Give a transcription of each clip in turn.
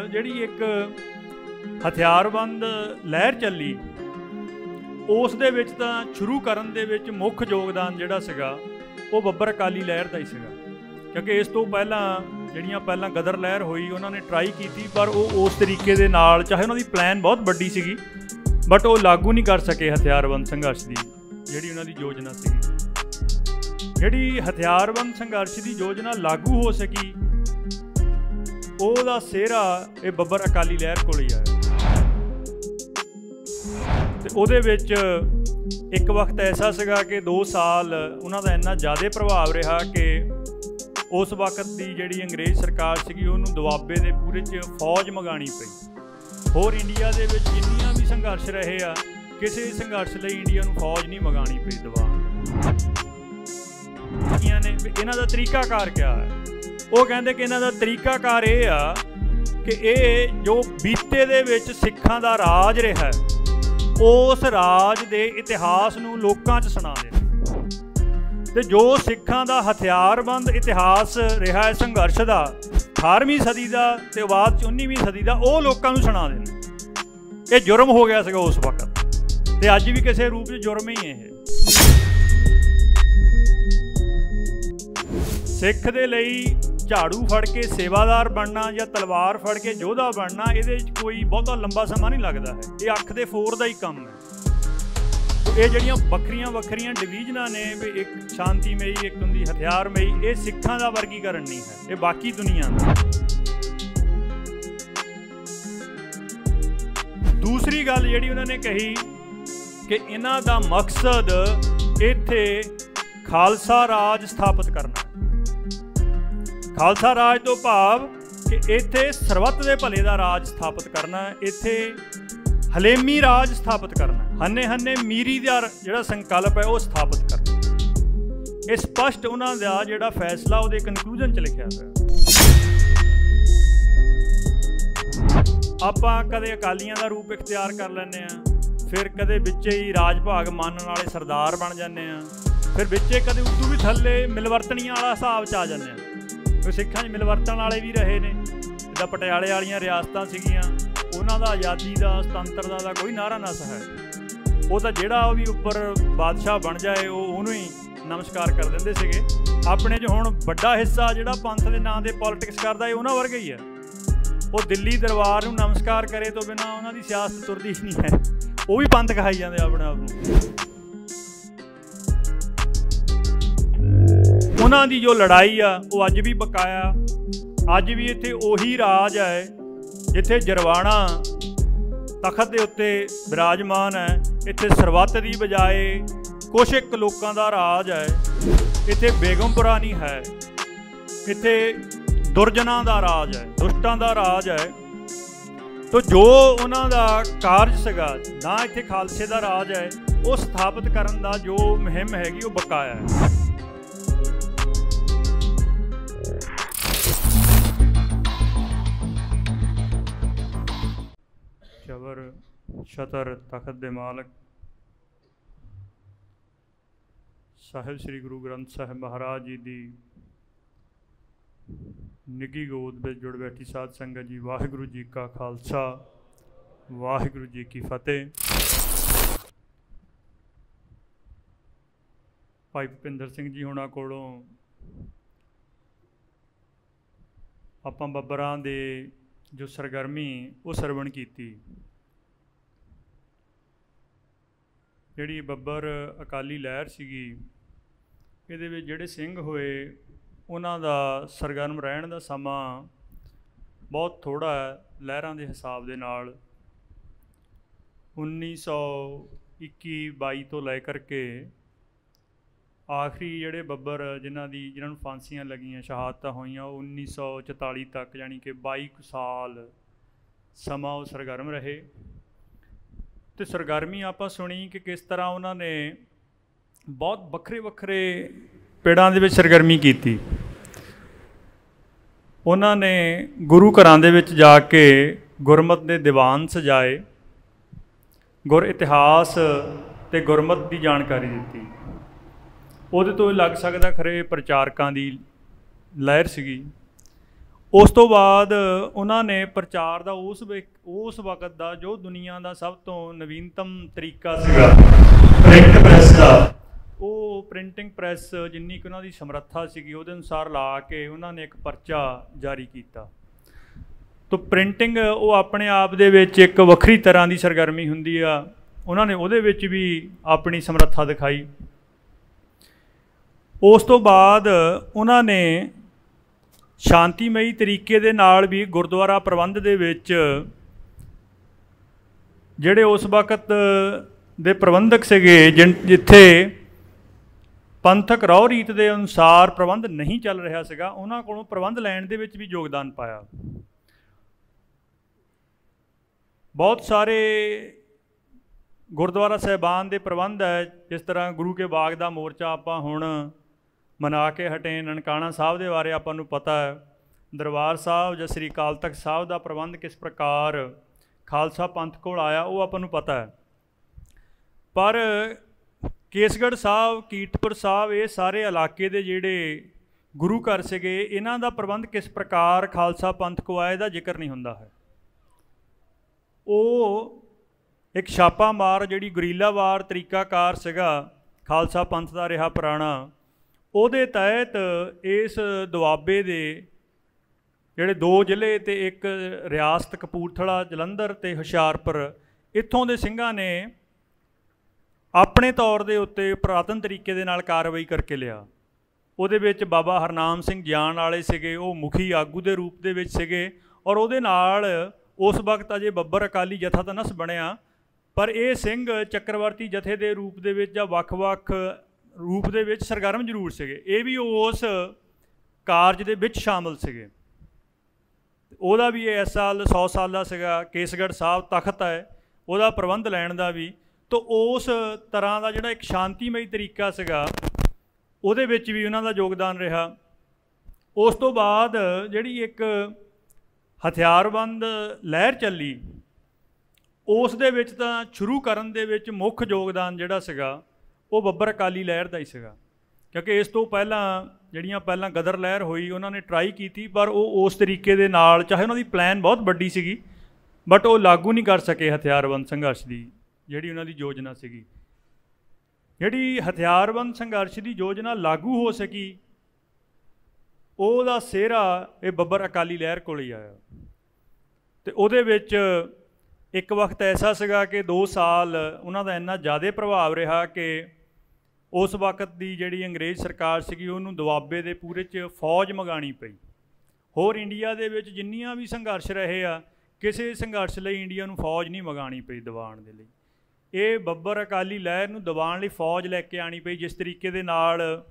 ਜਿਹੜੀ ਇੱਕ ਹਥਿਆਰਬੰਦ ਲਹਿਰ ਚੱਲੀ, ਉਸ ਦੇ ਵਿੱਚ ਤਾਂ ਸ਼ੁਰੂ ਕਰਨ ਦੇ ਵਿੱਚ ਮੁੱਖ ਯੋਗਦਾਨ ਜਿਹੜਾ ਸੀਗਾ ਉਹ ਬੱਬਰ ਅਕਾਲੀ ਲਹਿਰ ਦਾ ਹੀ ਸੀਗਾ, ਕਿਉਂਕਿ ਇਸ ਤੋਂ ਪਹਿਲਾਂ ਜਿਹੜੀਆਂ ਪਹਿਲਾਂ ਗਦਰ ਲਹਿਰ ਹੋਈ ਉਹਨਾਂ ਨੇ ਟਰਾਈ ਕੀਤੀ, ਪਰ ਉਹ ਉਸ ਤਰੀਕੇ ਦੇ ਨਾਲ, ਚਾਹੇ ਉਹਨਾਂ ਦੀ ਪਲਾਨ ਬਹੁਤ ਵੱਡੀ ਸੀਗੀ, ਬਟ ਉਹ ਲਾਗੂ ਨਹੀਂ ਕਰ ਸਕੇ ਹਥਿਆਰਬੰਦ ਸੰਘਰਸ਼ ਦੀ ਜਿਹੜੀ ਉਹਨਾਂ ਦੀ ਯੋਜਨਾ ਸੀਗੀ। ਜਿਹੜੀ ਹਥਿਆਰਬੰਦ ਸੰਘਰਸ਼ ਦੀ ਯੋਜਨਾ ਲਾਗੂ ਹੋ ਸਕੀ, ਉਹਦਾ ਸਿਹਰਾ ਇਹ ਬੱਬਰ ਅਕਾਲੀ ਲਹਿਰ ਕੋਲ ਹੀ ਆਇਆ। ਤੇ ਉਹਦੇ ਵਿੱਚ ਇੱਕ ਵਕਤ ਐਸਾ ਸੀਗਾ ਕਿ 2 ਸਾਲ ਉਹਨਾਂ ਦਾ ਇੰਨਾ ਜ਼ਿਆਦਾ ਪ੍ਰਭਾਵ ਰਿਹਾ ਕਿ ਉਸ ਵਕਤ ਦੀ ਜਿਹੜੀ ਅੰਗਰੇਜ਼ ਸਰਕਾਰ ਸੀਗੀ ਉਹਨੂੰ ਦੁਆਬੇ ਦੇ ਪੂਰੇ 'ਚ ਫੌਜ ਮੰਗਾਉਣੀ ਪਈ। ਹੋਰ ਇੰਡੀਆ ਦੇ ਵਿੱਚ ਜਿੰਨੀਆਂ ਵੀ ਸੰਘਰਸ਼ ਰਹੇ ਆ, ਕਿਸੇ ਸੰਘਰਸ਼ ਲਈ ਇੰਡੀਆ ਨੂੰ ਫੌਜ ਨਹੀਂ ਮੰਗਾਉਣੀ ਪਈ ਦਬਾਅ ਨੇ। ਇਹਨਾਂ ਦਾ ਤਰੀਕਾਕਾਰ ਕਿਆ ਹੈ? ਉਹ ਕਹਿੰਦੇ ਕਿ ਇਹਨਾਂ ਦਾ ਤਰੀਕਾਕਾਰ ਇਹ ਆ ਕਿ ਇਹ ਜੋ ਬੀਤੇ ਦੇ ਵਿੱਚ ਸਿੱਖਾਂ ਦਾ ਰਾਜ ਰਿਹਾ, ਉਸ ਰਾਜ ਦੇ ਇਤਿਹਾਸ ਨੂੰ ਲੋਕਾਂ 'ਚ ਸੁਣਾ ਦੇਣ, ਤੇ ਜੋ ਸਿੱਖਾਂ ਦਾ ਹਥਿਆਰਬੰਦ ਇਤਿਹਾਸ ਰਿਹਾ ਹੈ ਸੰਘਰਸ਼ ਦਾ 18ਵੀਂ ਸਦੀ ਦਾ ਤੇ ਬਾਅਦ 'ਚ 19ਵੀਂ ਸਦੀ ਦਾ, ਉਹ ਲੋਕਾਂ ਨੂੰ ਸੁਣਾ ਦੇਣ। ਇਹ ਜੁਰਮ ਹੋ ਗਿਆ ਸੀਗਾ ਉਸ ਵਕਤ, ਤੇ ਅੱਜ ਵੀ ਕਿਸੇ ਰੂਪ 'ਚ ਜੁਰਮ ਹੀ ਇਹ। ਸਿੱਖ ਦੇ ਲਈ ਝਾੜੂ ਫੜ ਕੇ ਸੇਵਾਦਾਰ ਬਣਨਾ ਜਾਂ ਤਲਵਾਰ ਫੜ ਕੇ ਯੋਧਾ ਬਣਨਾ, ਇਹਦੇ 'ਚ ਕੋਈ ਬਹੁਤਾ ਲੰਬਾ ਸਮਾਂ ਨਹੀਂ ਲੱਗਦਾ ਹੈ। ਇਹ ਅੱਖ ਦੇ ਫੋਰ ਦਾ ਹੀ ਕੰਮ ਹੈ। ਇਹ ਜਿਹੜੀਆਂ ਵੱਖਰੀਆਂ ਵੱਖਰੀਆਂ ਡਿਵੀਜ਼ਨਾਂ ਨੇ, ਵੀ ਇੱਕ ਸ਼ਾਂਤੀਮਈ, ਇੱਕ ਹੁੰਦੀ ਹਥਿਆਰਮਈ, ਇਹ ਸਿੱਖਾਂ ਦਾ ਵਰਗੀਕਰਨ ਨਹੀਂ ਹੈ, ਇਹ ਬਾਕੀ ਦੁਨੀਆ ਦਾ। ਦੂਸਰੀ ਗੱਲ ਜਿਹੜੀ ਉਹਨਾਂ ਨੇ ਕਹੀ ਕਿ ਇਹਨਾਂ ਦਾ ਮਕਸਦ ਇੱਥੇ ਖਾਲਸਾ ਰਾਜ ਸਥਾਪਿਤ ਕਰਨਾ। ਖਾਲਸਾ ਰਾਜ ਤੋਂ ਭਾਵ ਕਿ ਇੱਥੇ ਸਰਬੱਤ ਦੇ ਭਲੇ ਦਾ ਰਾਜ ਸਥਾਪਿਤ ਕਰਨਾ, ਇੱਥੇ ਹਲੇਮੀ ਰਾਜ ਸਥਾਪਿਤ ਕਰਨਾ, ਹੰਨੇ ਮੀਰੀ ਦਾ ਜਿਹੜਾ ਸੰਕਲਪ ਹੈ ਉਹ ਸਥਾਪਿਤ ਕਰਨਾ। ਇਹ ਸਪਸ਼ਟ ਉਹਨਾਂ ਦਾ ਜਿਹੜਾ ਫੈਸਲਾ ਉਹਦੇ ਕਨਕਲੂਜਨ 'ਚ ਲਿਖਿਆ ਹੋਇਆ। ਆਪਾਂ ਕਦੇ ਅਕਾਲੀਆਂ ਦਾ ਰੂਪ ਇਖਤਿਆਰ ਕਰ ਲੈਂਦੇ ਹਾਂ, ਫਿਰ ਕਦੇ ਵਿੱਚੇ ਹੀ ਰਾਜ ਭਾਗ ਮੰਨਣ ਵਾਲੇ ਸਰਦਾਰ ਬਣ ਜਾਂਦੇ ਹਾਂ, ਫਿਰ ਵਿੱਚੇ ਕਦੇ ਉਦੋਂ ਵੀ ਥੱਲੇ ਮਿਲਵਰਤਣੀਆਂ ਵਾਲਾ ਹਿਸਾਬ 'ਚ ਆ ਜਾਂਦੇ ਹਾਂ। ਸਿੱਖਾਂ 'ਚ ਮਿਲਵਰਤਣ ਵਾਲੇ ਵੀ ਰਹੇ ਨੇ, ਜਿੱਦਾਂ ਪਟਿਆਲੇ ਵਾਲੀਆਂ ਰਿਆਸਤਾਂ ਸੀਗੀਆਂ, ਉਹਨਾਂ ਦਾ ਆਜ਼ਾਦੀ ਦਾ, ਸੁਤੰਤਰਤਾ ਦਾ ਕੋਈ ਨਾਰਾ ਨਸ ਹੈ। ਉਹ ਤਾਂ ਜਿਹੜਾ ਉਹ ਵੀ ਉੱਪਰ ਬਾਦਸ਼ਾਹ ਬਣ ਜਾਏ ਉਹ ਉਹਨੂੰ ਹੀ ਨਮਸਕਾਰ ਕਰ ਦਿੰਦੇ ਸੀਗੇ। ਆਪਣੇ 'ਚ ਹੁਣ ਵੱਡਾ ਹਿੱਸਾ ਜਿਹੜਾ ਪੰਥ ਦੇ ਨਾਂ 'ਤੇ ਪੋਲੀਟਿਕਸ ਕਰਦਾ, ਇਹ ਉਹਨਾਂ ਵਰਗਾ ਹੀ ਹੈ। ਉਹ ਦਿੱਲੀ ਦਰਬਾਰ ਨੂੰ ਨਮਸਕਾਰ ਕਰੇ ਤੋਂ ਬਿਨਾਂ ਉਹਨਾਂ ਦੀ ਸਿਆਸਤ ਤੁਰਦੀ ਹੀ ਨਹੀਂ ਹੈ। ਉਹ ਵੀ ਪੰਥ ਕਹਾਈ ਜਾਂਦੇ ਆਪਣੇ ਆਪ ਨੂੰ। ਉਹਨਾਂ ਦੀ ਜੋ ਲੜਾਈ ਆ ਉਹ ਅੱਜ ਵੀ ਬਕਾਇਆ। ਅੱਜ ਵੀ ਇੱਥੇ ਉਹੀ ਰਾਜ ਹੈ ਜਿੱਥੇ ਜਰਵਾਣਾ ਤਖਤ ਦੇ ਉੱਤੇ ਬਿਰਾਜਮਾਨ ਹੈ। ਇੱਥੇ ਸਰਬੱਤ ਦੀ ਬਜਾਏ ਕੁਛ ਇੱਕ ਲੋਕਾਂ ਦਾ ਰਾਜ ਹੈ। ਇੱਥੇ ਬੇਗਮਪੁਰਾ ਨਹੀਂ ਹੈ, ਇੱਥੇ ਦੁਰਜਨਾਂ ਦਾ ਰਾਜ ਹੈ, ਦੁਸ਼ਟਾਂ ਦਾ ਰਾਜ ਹੈ। ਤੋ ਜੋ ਉਹਨਾਂ ਦਾ ਕਾਰਜ ਸੀਗਾ, ਨਾ ਇੱਥੇ ਖਾਲਸੇ ਦਾ ਰਾਜ ਹੈ, ਉਹ ਸਥਾਪਿਤ ਕਰਨ ਦਾ ਜੋ ਮੁਹਿੰਮ ਹੈਗੀ ਉਹ ਬਕਾਇਆ ਹੈ। ਚਵਰ ਛਤਰ ਤਖਤ ਦੇ ਮਾਲਕ ਸਾਹਿਬ ਸ੍ਰੀ ਗੁਰੂ ਗ੍ਰੰਥ ਸਾਹਿਬ ਮਹਾਰਾਜ ਜੀ ਦੀ ਨਿੱਘੀ ਗੋਦ ਵਿੱਚ ਜੁੜ ਬੈਠੀ ਸਾਧ ਸੰਗਤ ਜੀ, ਵਾਹਿਗੁਰੂ ਜੀ ਕਾ ਖਾਲਸਾ, ਵਾਹਿਗੁਰੂ ਜੀ ਕੀ ਫਤਿਹ। ਭਾਈ ਭੁਪਿੰਦਰ ਸਿੰਘ ਜੀ ਹੋਣਾ ਕੋਲੋਂ ਆਪਾਂ ਬੱਬਰਾਂ ਦੇ ਜੋ ਸਰਗਰਮੀ ਉਹ ਸਰਵਣ ਕੀਤੀ। ਜਿਹੜੀ ਬੱਬਰ ਅਕਾਲੀ ਲਹਿਰ ਸੀਗੀ, ਇਹਦੇ ਵਿੱਚ ਜਿਹੜੇ ਸਿੰਘ ਹੋਏ ਉਹਨਾਂ ਦਾ ਸਰਗਰਮ ਰਹਿਣ ਦਾ ਸਮਾਂ ਬਹੁਤ ਥੋੜ੍ਹਾ ਹੈ ਲਹਿਰਾਂ ਦੇ ਹਿਸਾਬ ਦੇ ਨਾਲ। 1921-22 ਤੋਂ ਲੈ ਕਰਕੇ ਆਖਰੀ ਜਿਹੜੇ ਬੱਬਰ ਜਿਹਨਾਂ ਨੂੰ ਫਾਂਸੀਆਂ ਲੱਗੀਆਂ, ਸ਼ਹਾਦਤਾਂ ਹੋਈਆਂ, ਉਹ 1944 ਤੱਕ, ਯਾਨੀ ਕਿ 22 ਸਾਲ ਸਮਾਂ ਉਹ ਸਰਗਰਮ ਰਹੇ। ਅਤੇ ਸਰਗਰਮੀ ਆਪਾਂ ਸੁਣੀ ਕਿ ਕਿਸ ਤਰ੍ਹਾਂ ਉਹਨਾਂ ਨੇ ਬਹੁਤ ਵੱਖਰੇ ਵੱਖਰੇ ਪਿੰਡਾਂ ਦੇ ਵਿੱਚ ਸਰਗਰਮੀ ਕੀਤੀ। ਉਹਨਾਂ ਨੇ ਗੁਰੂ ਘਰਾਂ ਦੇ ਵਿੱਚ ਜਾ ਕੇ ਗੁਰਮਤਿ ਦੇ ਦੀਵਾਨ ਸਜਾਏ, ਗੁਰ ਇਤਿਹਾਸ ਅਤੇ ਗੁਰਮਤਿ ਦੀ ਜਾਣਕਾਰੀ ਦਿੱਤੀ। ਉਹਦੇ ਤੋਂ ਲੱਗ ਸਕਦਾ ਖਰੇ ਪ੍ਰਚਾਰਕਾਂ ਦੀ ਲਹਿਰ ਸੀਗੀ। ਉਸ ਤੋਂ ਬਾਅਦ ਉਹਨਾਂ ਨੇ ਪ੍ਰਚਾਰ ਦਾ ਉਸ ਵਕਤ ਦਾ ਜੋ ਦੁਨੀਆ ਦਾ ਸਭ ਤੋਂ ਨਵੀਨਤਮ ਤਰੀਕਾ ਸੀਗਾ ਪ੍ਰਿੰਟ ਪ੍ਰੈਸ ਦਾ, ਉਹ ਪ੍ਰਿੰਟਿੰਗ ਪ੍ਰੈਸ ਜਿੰਨੀ ਕਿ ਉਹਨਾਂ ਦੀ ਸਮਰੱਥਾ ਸੀਗੀ ਉਹਦੇ ਅਨੁਸਾਰ ਲਾ ਕੇ ਉਹਨਾਂ ਨੇ ਇੱਕ ਪਰਚਾ ਜਾਰੀ ਕੀਤਾ। ਤੋ ਪ੍ਰਿੰਟਿੰਗ ਉਹ ਆਪਣੇ ਆਪ ਦੇ ਵਿੱਚ ਇੱਕ ਵੱਖਰੀ ਤਰ੍ਹਾਂ ਦੀ ਸਰਗਰਮੀ ਹੁੰਦੀ ਆ, ਉਹਨਾਂ ਨੇ ਉਹਦੇ ਵਿੱਚ ਵੀ ਆਪਣੀ ਸਮਰੱਥਾ ਦਿਖਾਈ। ਉਸ ਤੋਂ ਬਾਅਦ ਉਹਨਾਂ ਨੇ ਸ਼ਾਂਤੀਮਈ ਤਰੀਕੇ ਦੇ ਨਾਲ ਵੀ ਗੁਰਦੁਆਰਾ ਪ੍ਰਬੰਧ ਦੇ ਵਿੱਚ ਜਿਹੜੇ ਉਸ ਵਕਤ ਦੇ ਪ੍ਰਬੰਧਕ ਸੀਗੇ ਜਿੱਥੇ ਪੰਥਕ ਰਹੁ ਰੀਤ ਦੇ ਅਨੁਸਾਰ ਪ੍ਰਬੰਧ ਨਹੀਂ ਚੱਲ ਰਿਹਾ ਸੀਗਾ, ਉਹਨਾਂ ਕੋਲੋਂ ਪ੍ਰਬੰਧ ਲੈਣ ਦੇ ਵਿੱਚ ਵੀ ਯੋਗਦਾਨ ਪਾਇਆ। ਬਹੁਤ ਸਾਰੇ ਗੁਰਦੁਆਰਾ ਸਾਹਿਬਾਨ ਦੇ ਪ੍ਰਬੰਧ ਹੈ, ਜਿਸ ਤਰ੍ਹਾਂ ਗੁਰੂ ਕੇ ਬਾਗ ਦਾ ਮੋਰਚਾ ਆਪਾਂ ਹੁਣ ਮਨਾ ਕੇ ਹਟੇ, ਨਨਕਾਣਾ ਸਾਹਿਬ ਦੇ ਬਾਰੇ ਆਪਾਂ ਨੂੰ ਪਤਾ ਹੈ, ਦਰਬਾਰ ਸਾਹਿਬ ਜਾਂ ਸ੍ਰੀ ਅਕਾਲ ਤਖਤ ਸਾਹਿਬ ਦਾ ਪ੍ਰਬੰਧ ਕਿਸ ਪ੍ਰਕਾਰ ਖਾਲਸਾ ਪੰਥ ਕੋਲ ਆਇਆ ਉਹ ਆਪਾਂ ਨੂੰ ਪਤਾ ਹੈ। ਪਰ ਕੇਸਗੜ੍ਹ ਸਾਹਿਬ, ਕੀਰਤਪੁਰ ਸਾਹਿਬ, ਇਹ ਸਾਰੇ ਇਲਾਕੇ ਦੇ ਜਿਹੜੇ ਗੁਰੂ ਘਰ ਸੀਗੇ, ਇਹਨਾਂ ਦਾ ਪ੍ਰਬੰਧ ਕਿਸ ਪ੍ਰਕਾਰ ਖਾਲਸਾ ਪੰਥ ਕੋ ਆਇਆ ਇਹਦਾ ਜ਼ਿਕਰ ਨਹੀਂ ਹੁੰਦਾ ਹੈ। ਉਹ ਇੱਕ ਛਾਪਾਮਾਰ ਜਿਹੜੀ ਗੁਰੀਲਾਵਾਰ ਤਰੀਕਾਕਾਰ ਸੀਗਾ ਖਾਲਸਾ ਪੰਥ ਦਾ ਰਿਹਾ ਪੁਰਾਣਾ, ਉਹਦੇ ਤਹਿਤ ਇਸ ਦੁਆਬੇ ਦੇ ਜਿਹੜੇ 2 ਜ਼ਿਲ੍ਹੇ ਅਤੇ ਇੱਕ ਰਿਆਸਤ ਕਪੂਰਥਲਾ, ਜਲੰਧਰ ਅਤੇ ਹੁਸ਼ਿਆਰਪੁਰ, ਇੱਥੋਂ ਦੇ ਸਿੰਘਾਂ ਨੇ ਆਪਣੇ ਤੌਰ ਦੇ ਉੱਤੇ ਪੁਰਾਤਨ ਤਰੀਕੇ ਦੇ ਨਾਲ ਕਾਰਵਾਈ ਕਰਕੇ ਲਿਆ। ਉਹਦੇ ਵਿੱਚ ਬਾਬਾ ਹਰਨਾਮ ਸਿੰਘ ਜਾਣ ਵਾਲੇ ਸੀਗੇ, ਉਹ ਮੁਖੀ ਆਗੂ ਦੇ ਰੂਪ ਦੇ ਵਿੱਚ ਸੀਗੇ, ਔਰ ਉਹਦੇ ਨਾਲ ਉਸ ਵਕਤ ਅਜੇ ਬੱਬਰ ਅਕਾਲੀ ਜਥਾ ਤਾਂ ਨਸ ਬਣਿਆ, ਪਰ ਇਹ ਸਿੰਘ ਚੱਕਰਵਰਤੀ ਜਥੇ ਦੇ ਰੂਪ ਦੇ ਵਿੱਚ ਜਾਂ ਵੱਖ-ਵੱਖ ਰੂਪ ਦੇ ਵਿੱਚ ਸਰਗਰਮ ਜ਼ਰੂਰ ਸੀਗੇ। ਇਹ ਵੀ ਉਸ ਕਾਰਜ ਦੇ ਵਿੱਚ ਸ਼ਾਮਲ ਸੀਗੇ। ਉਹਦਾ ਵੀ ਇਸ ਸਾਲ 100 ਸਾਲ ਦਾ ਸੀਗਾ। ਕੇਸਗੜ੍ਹ ਸਾਹਿਬ ਤਖਤ ਹੈ, ਉਹਦਾ ਪ੍ਰਬੰਧ ਲੈਣ ਦਾ ਵੀ। ਤਾਂ ਉਸ ਤਰ੍ਹਾਂ ਦਾ ਜਿਹੜਾ ਇੱਕ ਸ਼ਾਂਤੀਮਈ ਤਰੀਕਾ ਸੀਗਾ, ਉਹਦੇ ਵਿੱਚ ਵੀ ਉਹਨਾਂ ਦਾ ਯੋਗਦਾਨ ਰਿਹਾ। ਉਸ ਤੋਂ ਬਾਅਦ ਜਿਹੜੀ ਇੱਕ ਹਥਿਆਰਬੰਦ ਲਹਿਰ ਚੱਲੀ, ਉਸ ਦੇ ਵਿੱਚ ਤਾਂ ਸ਼ੁਰੂ ਕਰਨ ਦੇ ਵਿੱਚ ਮੁੱਖ ਯੋਗਦਾਨ ਜਿਹੜਾ ਸੀਗਾ ਉਹ ਬੱਬਰ ਅਕਾਲੀ ਲਹਿਰ ਦਾ ਹੀ ਸੀਗਾ, ਕਿਉਂਕਿ ਇਸ ਤੋਂ ਪਹਿਲਾਂ ਗਦਰ ਲਹਿਰ ਹੋਈ, ਉਹਨਾਂ ਨੇ ਟਰਾਈ ਕੀਤੀ, ਪਰ ਉਹ ਉਸ ਤਰੀਕੇ ਦੇ ਨਾਲ, ਚਾਹੇ ਉਹਨਾਂ ਦੀ ਪਲਾਨ ਬਹੁਤ ਵੱਡੀ ਸੀਗੀ, ਬਟ ਉਹ ਲਾਗੂ ਨਹੀਂ ਕਰ ਸਕੇ ਹਥਿਆਰਬੰਦ ਸੰਘਰਸ਼ ਦੀ ਜਿਹੜੀ ਉਹਨਾਂ ਦੀ ਯੋਜਨਾ ਸੀਗੀ। ਜਿਹੜੀ ਹਥਿਆਰਬੰਦ ਸੰਘਰਸ਼ ਦੀ ਯੋਜਨਾ ਲਾਗੂ ਹੋ ਸਕੀ, ਉਹਦਾ ਸਿਹਰਾ ਇਹ ਬੱਬਰ ਅਕਾਲੀ ਲਹਿਰ ਕੋਲ ਹੀ ਆਇਆ। ਅਤੇ ਉਹਦੇ ਵਿੱਚ ਇੱਕ ਵਕਤ ਐਸਾ ਸੀਗਾ ਕਿ 2 ਸਾਲ ਉਹਨਾਂ ਦਾ ਇੰਨਾ ਜ਼ਿਆਦਾ ਪ੍ਰਭਾਵ ਰਿਹਾ ਕਿ ਉਸ ਵਕਤ ਦੀ ਜਿਹੜੀ ਅੰਗਰੇਜ਼ ਸਰਕਾਰ ਸੀਗੀ, ਉਹਨੂੰ ਦੁਆਬੇ ਦੇ ਪੂਰੇ 'ਚ ਫੌਜ ਮੰਗਾਉਣੀ ਪਈ। ਹੋਰ ਇੰਡੀਆ ਦੇ ਵਿੱਚ ਜਿੰਨੀਆਂ ਵੀ ਸੰਘਰਸ਼ ਰਹੇ ਆ, ਕਿਸੇ ਸੰਘਰਸ਼ ਲਈ ਇੰਡੀਆ ਨੂੰ ਫੌਜ ਨਹੀਂ ਮੰਗਾਉਣੀ ਪਈ ਦਬਾਉਣ ਦੇ ਲਈ। ਇਹ ਬੱਬਰ ਅਕਾਲੀ ਲਹਿਰ ਨੂੰ ਦਬਾਉਣ ਲਈ ਫੌਜ ਲੈ ਕੇ ਆਉਣੀ ਪਈ। ਜਿਸ ਤਰੀਕੇ ਦੇ ਨਾਲ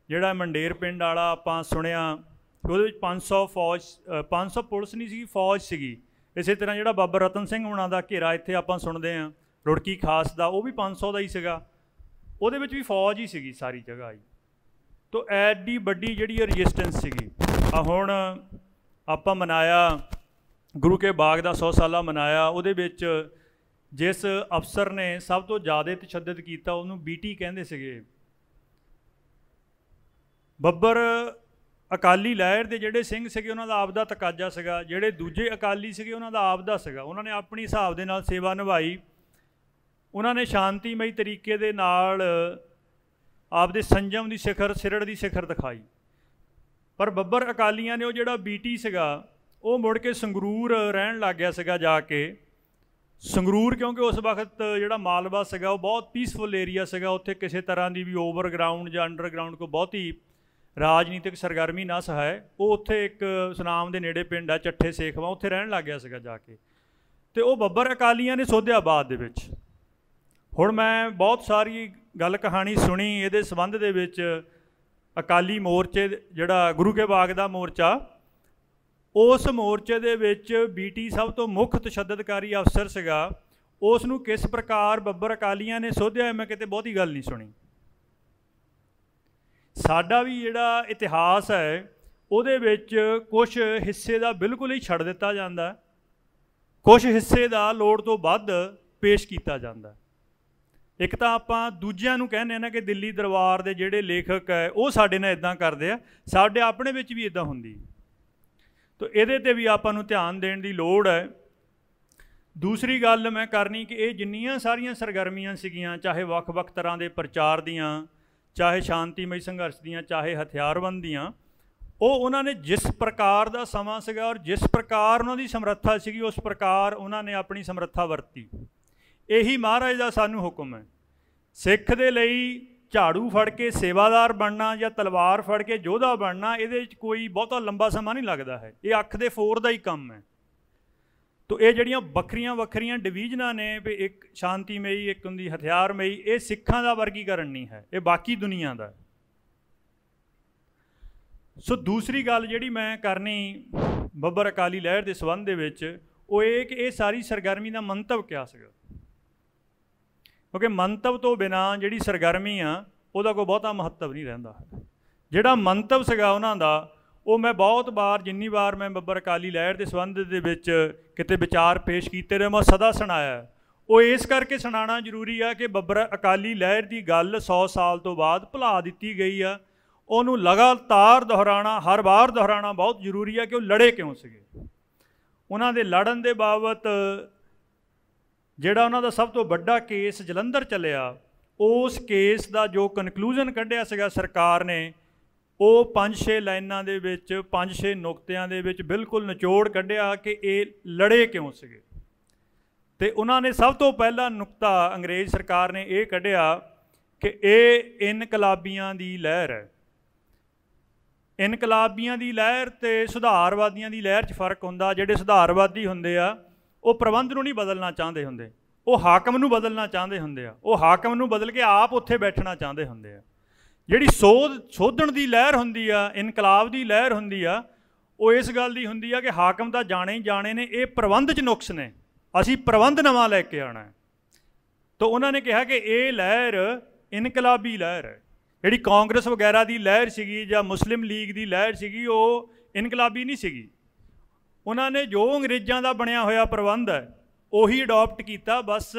ਜਿਹੜਾ ਮੰਡੇਰ ਪਿੰਡ ਵਾਲਾ ਆਪਾਂ ਸੁਣਿਆ, ਉਹਦੇ ਵਿੱਚ 500 ਪੁਲਿਸ ਨਹੀਂ ਸੀਗੀ, ਫੌਜ ਸੀਗੀ। ਇਸੇ ਤਰ੍ਹਾਂ ਜਿਹੜਾ ਬਾਬਾ ਰਤਨ ਸਿੰਘ ਹੁਣਾਂ ਦਾ ਘੇਰਾ ਇੱਥੇ ਆਪਾਂ ਸੁਣਦੇ ਹਾਂ, ਰੁੜਕੀ ਖਾਸ ਦਾ, ਉਹ ਵੀ 500 ਦਾ ਹੀ ਸੀਗਾ। ਉਹਦੇ ਵਿੱਚ ਵੀ ਫੌਜ ਹੀ ਸੀਗੀ ਸਾਰੀ ਜਗ੍ਹਾ ਹੀ। ਤੋ ਐਡੀ ਵੱਡੀ ਜਿਹੜੀ ਰਜਿਸਟੈਂਸ ਸੀਗੀ। ਹੁਣ ਆਪਾਂ ਮਨਾਇਆ ਗੁਰੂ ਕੇ ਬਾਗ ਦਾ 100 ਸਾਲਾ ਮਨਾਇਆ। ਉਹਦੇ ਵਿੱਚ ਜਿਸ ਅਫਸਰ ਨੇ ਸਭ ਤੋਂ ਜ਼ਿਆਦਾ ਤਸ਼ੱਦਦ ਕੀਤਾ, ਉਹਨੂੰ BT ਕਹਿੰਦੇ ਸੀਗੇ। ਬੱਬਰ ਅਕਾਲੀ ਲਹਿਰ ਦੇ ਜਿਹੜੇ ਸਿੰਘ ਸੀਗੇ, ਉਹਨਾਂ ਦਾ ਆਪਦਾ ਤਕਾਜ਼ਾ ਸੀਗਾ। ਜਿਹੜੇ ਦੂਜੇ ਅਕਾਲੀ ਸੀਗੇ, ਉਹਨਾਂ ਦਾ ਆਪਦਾ ਸੀਗਾ। ਉਹਨਾਂ ਨੇ ਆਪਣੀ ਹਿਸਾਬ ਦੇ ਨਾਲ ਸੇਵਾ ਨਿਭਾਈ। ਉਹਨਾਂ ਨੇ ਸ਼ਾਂਤੀਮਈ ਤਰੀਕੇ ਦੇ ਨਾਲ ਆਪਦੇ ਸੰਜਮ ਦੀ ਸਿਖਰ, ਸਿਰੜ ਦੀ ਸਿਖਰ ਦਿਖਾਈ। ਪਰ ਬੱਬਰ ਅਕਾਲੀਆਂ ਨੇ ਉਹ ਜਿਹੜਾ BT ਸੀਗਾ, ਉਹ ਮੁੜ ਕੇ ਸੰਗਰੂਰ ਰਹਿਣ ਲੱਗ ਗਿਆ ਸੀਗਾ ਜਾ ਕੇ। ਸੰਗਰੂਰ ਕਿਉਂਕਿ ਉਸ ਵਕਤ ਜਿਹੜਾ ਮਾਲਵਾ ਸੀਗਾ ਉਹ ਬਹੁਤ ਪੀਸਫੁਲ ਏਰੀਆ ਸੀਗਾ। ਉੱਥੇ ਕਿਸੇ ਤਰ੍ਹਾਂ ਦੀ ਵੀ ਓਵਰਗਰਾਊਂਡ ਜਾਂ ਅੰਡਰਗਰਾਊਂਡ ਕੋਈ ਬਹੁਤੀ ਰਾਜਨੀਤਿਕ ਸਰਗਰਮੀ ਨਾ ਸਹਾਏ। ਉਹ ਉੱਥੇ ਇੱਕ ਸੁਨਾਮ ਦੇ ਨੇੜੇ ਪਿੰਡ ਆ ਚੱਠੇ ਸੇਖਵਾ, ਉੱਥੇ ਰਹਿਣ ਲੱਗ ਗਿਆ ਸੀਗਾ ਜਾ ਕੇ। ਅਤੇ ਉਹ ਬੱਬਰ ਅਕਾਲੀਆਂ ਨੇ ਸੋਧਿਆਬਾਦ ਦੇ ਵਿੱਚ। ਹੁਣ ਮੈਂ ਬਹੁਤ ਸਾਰੀ ਗੱਲ ਕਹਾਣੀ ਸੁਣੀ ਇਹਦੇ ਸੰਬੰਧ ਦੇ ਵਿੱਚ। ਅਕਾਲੀ ਮੋਰਚੇ ਜਿਹੜਾ ਗੁਰੂ ਕੇ ਬਾਗ ਦਾ ਮੋਰਚਾ, ਉਸ ਮੋਰਚੇ ਦੇ ਵਿੱਚ BT ਸਭ ਤੋਂ ਮੁੱਖ ਤਸ਼ੱਦਦਕਾਰੀ ਅਫਸਰ ਸੀਗਾ। ਉਸ ਨੂੰ ਕਿਸ ਪ੍ਰਕਾਰ ਬੱਬਰ ਅਕਾਲੀਆਂ ਨੇ ਸੋਧਿਆ, ਮੈਂ ਕਿਤੇ ਬਹੁਤੀ ਗੱਲ ਨਹੀਂ ਸੁਣੀ। ਸਾਡਾ ਵੀ ਜਿਹੜਾ ਇਤਿਹਾਸ ਹੈ, ਉਹਦੇ ਵਿੱਚ ਕੁਛ ਹਿੱਸੇ ਦਾ ਬਿਲਕੁਲ ਹੀ ਛੱਡ ਦਿੱਤਾ ਜਾਂਦਾ, ਕੁਛ ਹਿੱਸੇ ਦਾ ਲੋੜ ਤੋਂ ਵੱਧ ਪੇਸ਼ ਕੀਤਾ ਜਾਂਦਾ। ਇੱਕ ਤਾਂ ਆਪਾਂ ਦੂਜਿਆਂ ਨੂੰ ਕਹਿੰਦੇ ਹਾਂ ਨਾ ਕਿ ਦਿੱਲੀ ਦਰਬਾਰ ਦੇ ਜਿਹੜੇ ਲੇਖਕ ਹੈ ਉਹ ਸਾਡੇ ਨਾਲ ਇੱਦਾਂ ਕਰਦੇ ਆ, ਸਾਡੇ ਆਪਣੇ ਵਿੱਚ ਵੀ ਇੱਦਾਂ ਹੁੰਦੀ। तो ਇਹਦੇ ਤੇ ਵੀ ਆਪਾਂ ਨੂੰ ਧਿਆਨ ਦੇਣ ਦੀ ਲੋੜ ਹੈ। दूसरी गल मैं करनी कि ये जिन्नियां सारियां सरगर्मियां सीगियां, चाहे वक्-वक् तरह के प्रचार दियां, चाहे शांतिमई संघर्ष दियां, चाहे हथियारबंद दियां, वो उन्होंने जिस प्रकार का समा सीगा और जिस प्रकार उन्होंने समर्था सीगी उस प्रकार उन्होंने अपनी समर्था वरती। यही महाराज का सानू हुक्म है। सिख दे लई झाड़ू फड़ के सेवादार बनना या तलवार फड़ के योधा बनना, ये कोई बहुता लंबा समा नहीं लगता है। ये अख दे फोर का ही काम है। तो ये जड़ियाँ वक्रियां वक्रियां डिवीजनां ने भी, एक शांतिमई एक हुंदी हथियारमई, ये सिखां दा वर्गीकरण नहीं है, ये बाकी दुनिया का। सो दूसरी गल जिहड़ी मैं करनी बब्बर अकाली लहर के संबंध दे विच वो ये कि ये सारी सरगर्मी का मंतव क्या सीगा, क्योंकि मंतव तो बिना जिहड़ी सरगर्मी आ उहदा कोई बहुता महत्व नहीं रहिंदा है। जिहड़ा मंतव सीगा उन्हां दा वो मैं बहुत बार, जिन्नी बार मैं बब्बर अकाली लहर के संबंध दे विच किते विचार पेश कीते रहे, मैं सदा सुनाया। वो इस करके सुनाना जरूरी है कि बब्बर अकाली लहर की गल 100 साल तो बाद भुला दी गई है। उन्होंने लगातार दोहराना, हर बार दोहराना बहुत जरूरी है कि वो लड़े क्यों सीगे। उन्हों दे लड़न दे बाबत जिहड़ा उन्हों दा सब तो बड़ा केस जलंधर चलिया, उस केस का जो कनकलूजन कढ़िया सीगा सरकार ने, वो 5-6 लाइनां दे विच 5-6 नुकतियां दे विच बिल्कुल निचोड़ कढ़िया कि ये लड़े क्यों सीगे। ते उन्होंने सब तो पहला नुकता अंग्रेज़ सरकार ने यह कढ़िया कि ये इनकलाबियां दी लहर है। इनकलाबियां दी लहर ते सुधारवादियां दी लहर च फर्क हुंदा। जिहड़े सुधारवादी हुंदे आ वो प्रबंध नूं नहीं बदलना चाहते हुंदे, वो हाकम नूं बदलना चाहते हुंदे आ, वो हाकम नूं बदल के आप उत्थे बैठना चाहते हुंदे आ। जिहड़ी सोधण की लहर हुंदी आ, इनकलाब की लहर हुंदी आ, वो इस गल की हुंदी आ कि हाकम तो जाने ही जाने ने, ये प्रबंध च नुक्स ने, असी प्रबंध नवां लैके आना है। तो उन्होंने कहा कि ये लहर इनकलाबी लहर है। जिहड़ी कांग्रेस वगैरह की लहर सीगी या मुस्लिम लीग की लहर सीगी, वो इनकलाबी नहीं सीगी। उन्होंने जो अंग्रेज़ों का बनिया होया प्रबंध है उही अडॉप्ट किया, बस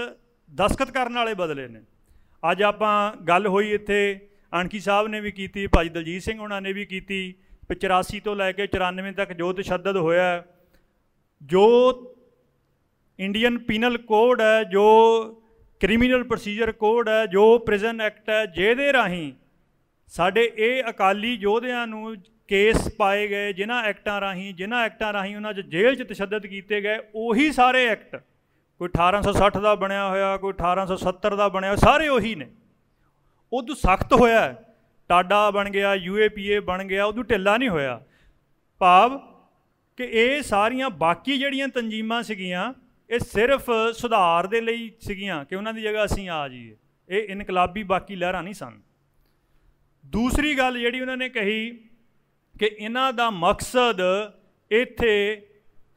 दस्तखत करने वाले बदले ने। अज आपां गल होई इत्थे अणखी साहब ने भी की, भाजी दलजीत सिंह उन्होंने भी की, 84 तो लैके 94 तक जो तशद्दद होया, जो इंडियन पीनल कोड है, जो क्रिमिनल प्रोसीजर कोड है, जो प्रिजन एक्ट है, जिहदे राही साडे ये अकाली योधियां नूं केस पाए गए, जिन्हां एक्टां राही उन्हां च जेल च तशद्दद किए गए, उही सारे एक्ट, कोई 1860 का बनया होया, कोई 1870 का बनया, सारे उही ने। उदू सख्त होया, टाडा बन गया, UAPA बन गया, उदू ढिला नहीं होया। भाव कि ये सारियां बाकी जिहड़ियां तंजीमां सीगियां, ये सिर्फ सुधार दे लई सीगियां कि उन्हां दी जगह असीं आ जाइए, ये इनकलाबी बाकी लहरां नहीं सन। दूसरी गल जिहड़ी उन्होंने कही कि इन्हां दा मकसद इत्थे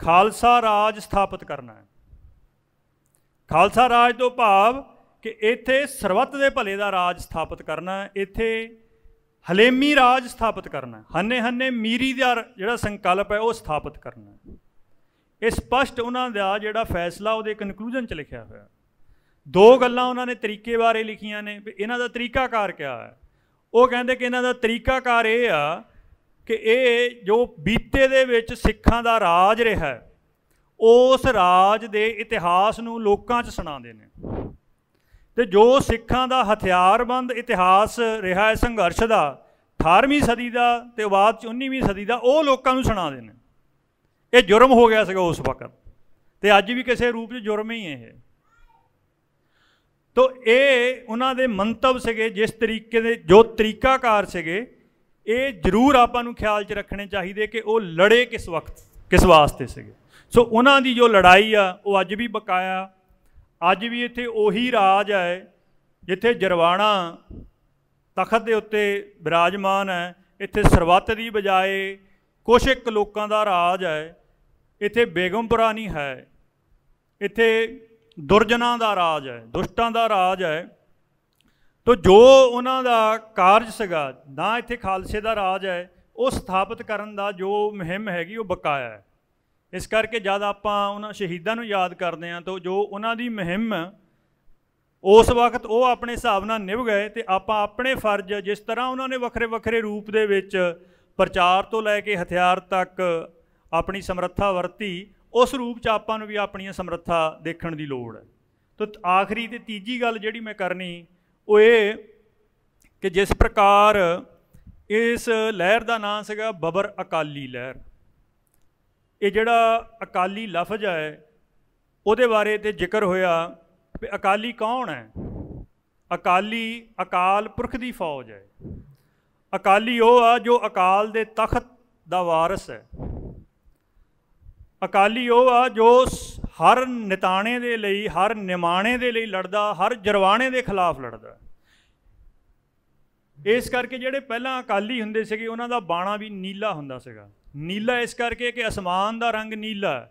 खालसा राज स्थापित करना है। खालसा राज तो भाव कि इत्थे सरबत दे भले दा राज स्थापित करना है, इत्थे हलेमी राज स्थापित करना है, हन्ने हन्ने मीरी दा जिहड़ा संकल्प है वो स्थापित करना है। ये स्पष्ट उन्हां दा जिहड़ा फैसला उहदे कनकलूजन च लिखिया होया। दो गल्लां उन्होंने तरीके बारे लिखियां ने भी इन्हां दा तरीकाकार क्या है। वो कहंदे कि इन्हां दा तरीकाकार ये आ कि ये जो बीते दे विच सिखां दा राज रहा है, उस राज दे इतिहास नूं लोकां च सुणांदे ने। तो जो सिखां दा हथियारबंद इतिहास रहा है संघर्ष का 18वीं सदी का तो बाद 19वीं सदी का, वो लोगों को सुना देने। ये जुर्म हो गया सीगा उस वक्त, तो अज भी किसी रूप में जुर्म ही है। तो ये उन्हां दे मंतव सीगे, जिस तरीके दे जो तरीकाकार सीगे, ये जरूर आपां नूं ख्याल च रखने चाहिए कि वो लड़े किस वक्त किस वास्ते सीगे। सो उन्हां दी जो लड़ाई आ वो अज भी बकाया, अज भी इत्थे उही राज है जिथे जरवाणा तखत के उत्ते विराजमान है। इत्थे सरबत की बजाए कुछ एक लोगों का राज है। इत्थे बेगमपुरा नहीं है, इत्थे दुर्जनां का राज है, दुष्टां का राज है। तो जो उन्हां दा कारज सीगा ना, इत्थे खालसे का राज है, वो स्थापित करन दा जो मुहिम हैगी वो बकाया है। इस करके जब आपां उन्हां शहीदां नूं याद करते हैं तो जो उन्हां दी मुहिम उस वक्त वो अपने हिसाब नाल निभ गए, तो आपां अपने फर्ज जिस तरह उन्होंने वक्रे वक्रे रूप दे विच प्रचार तो लैके हथियार तक ਆਪਣੀ ਸਮਰੱਥਾ ਵਰਤੀ, ਉਸ ਰੂਪ 'ਚ ਆਪਾਂ ਨੂੰ ਵੀ ਆਪਣੀਆਂ ਸਮਰੱਥਾ ਦੇਖਣ ਦੀ ਲੋੜ ਹੈ। ਤਾਂ ਆਖਰੀ ਤੇ ਤੀਜੀ ਗੱਲ ਜਿਹੜੀ ਮੈਂ ਕਰਨੀ ਉਹ ਇਹ ਕਿ ਜਿਸ ਪ੍ਰਕਾਰ ਇਸ ਲਹਿਰ ਦਾ ਨਾਂ ਸੀਗਾ ਬਬਰ ਅਕਾਲੀ ਲਹਿਰ, ਇਹ ਜਿਹੜਾ ਅਕਾਲੀ ਲਫ਼ਜ਼ ਹੈ ਉਹਦੇ ਬਾਰੇ ਤੇ ਜ਼ਿਕਰ ਹੋਇਆ ਵੀ ਅਕਾਲੀ ਕੌਣ ਹੈ। ਅਕਾਲੀ ਅਕਾਲ ਪੁਰਖ ਦੀ ਫੌਜ ਹੈ। ਅਕਾਲੀ ਉਹ ਆ ਜੋ ਅਕਾਲ ਦੇ ਤਖਤ ਦਾ ਵਾਰਿਸ ਹੈ। ਅਕਾਲੀ ਉਹ ਆ ਜੋ ਹਰ ਨਿਤਾਣੇ ਦੇ ਲਈ, ਹਰ ਨਿਮਾਣੇ ਦੇ ਲਈ ਲੜਦਾ, ਹਰ ਜਰਵਾਣੇ ਦੇ ਖਿਲਾਫ ਲੜਦਾ। ਇਸ ਕਰਕੇ ਜਿਹੜੇ ਪਹਿਲਾਂ ਅਕਾਲੀ ਹੁੰਦੇ ਸੀਗੇ ਉਹਨਾਂ ਦਾ ਬਾਣਾ ਵੀ ਨੀਲਾ ਹੁੰਦਾ ਸੀਗਾ। ਨੀਲਾ ਇਸ ਕਰਕੇ ਕਿ ਅਸਮਾਨ ਦਾ ਰੰਗ ਨੀਲਾ ਹੈ।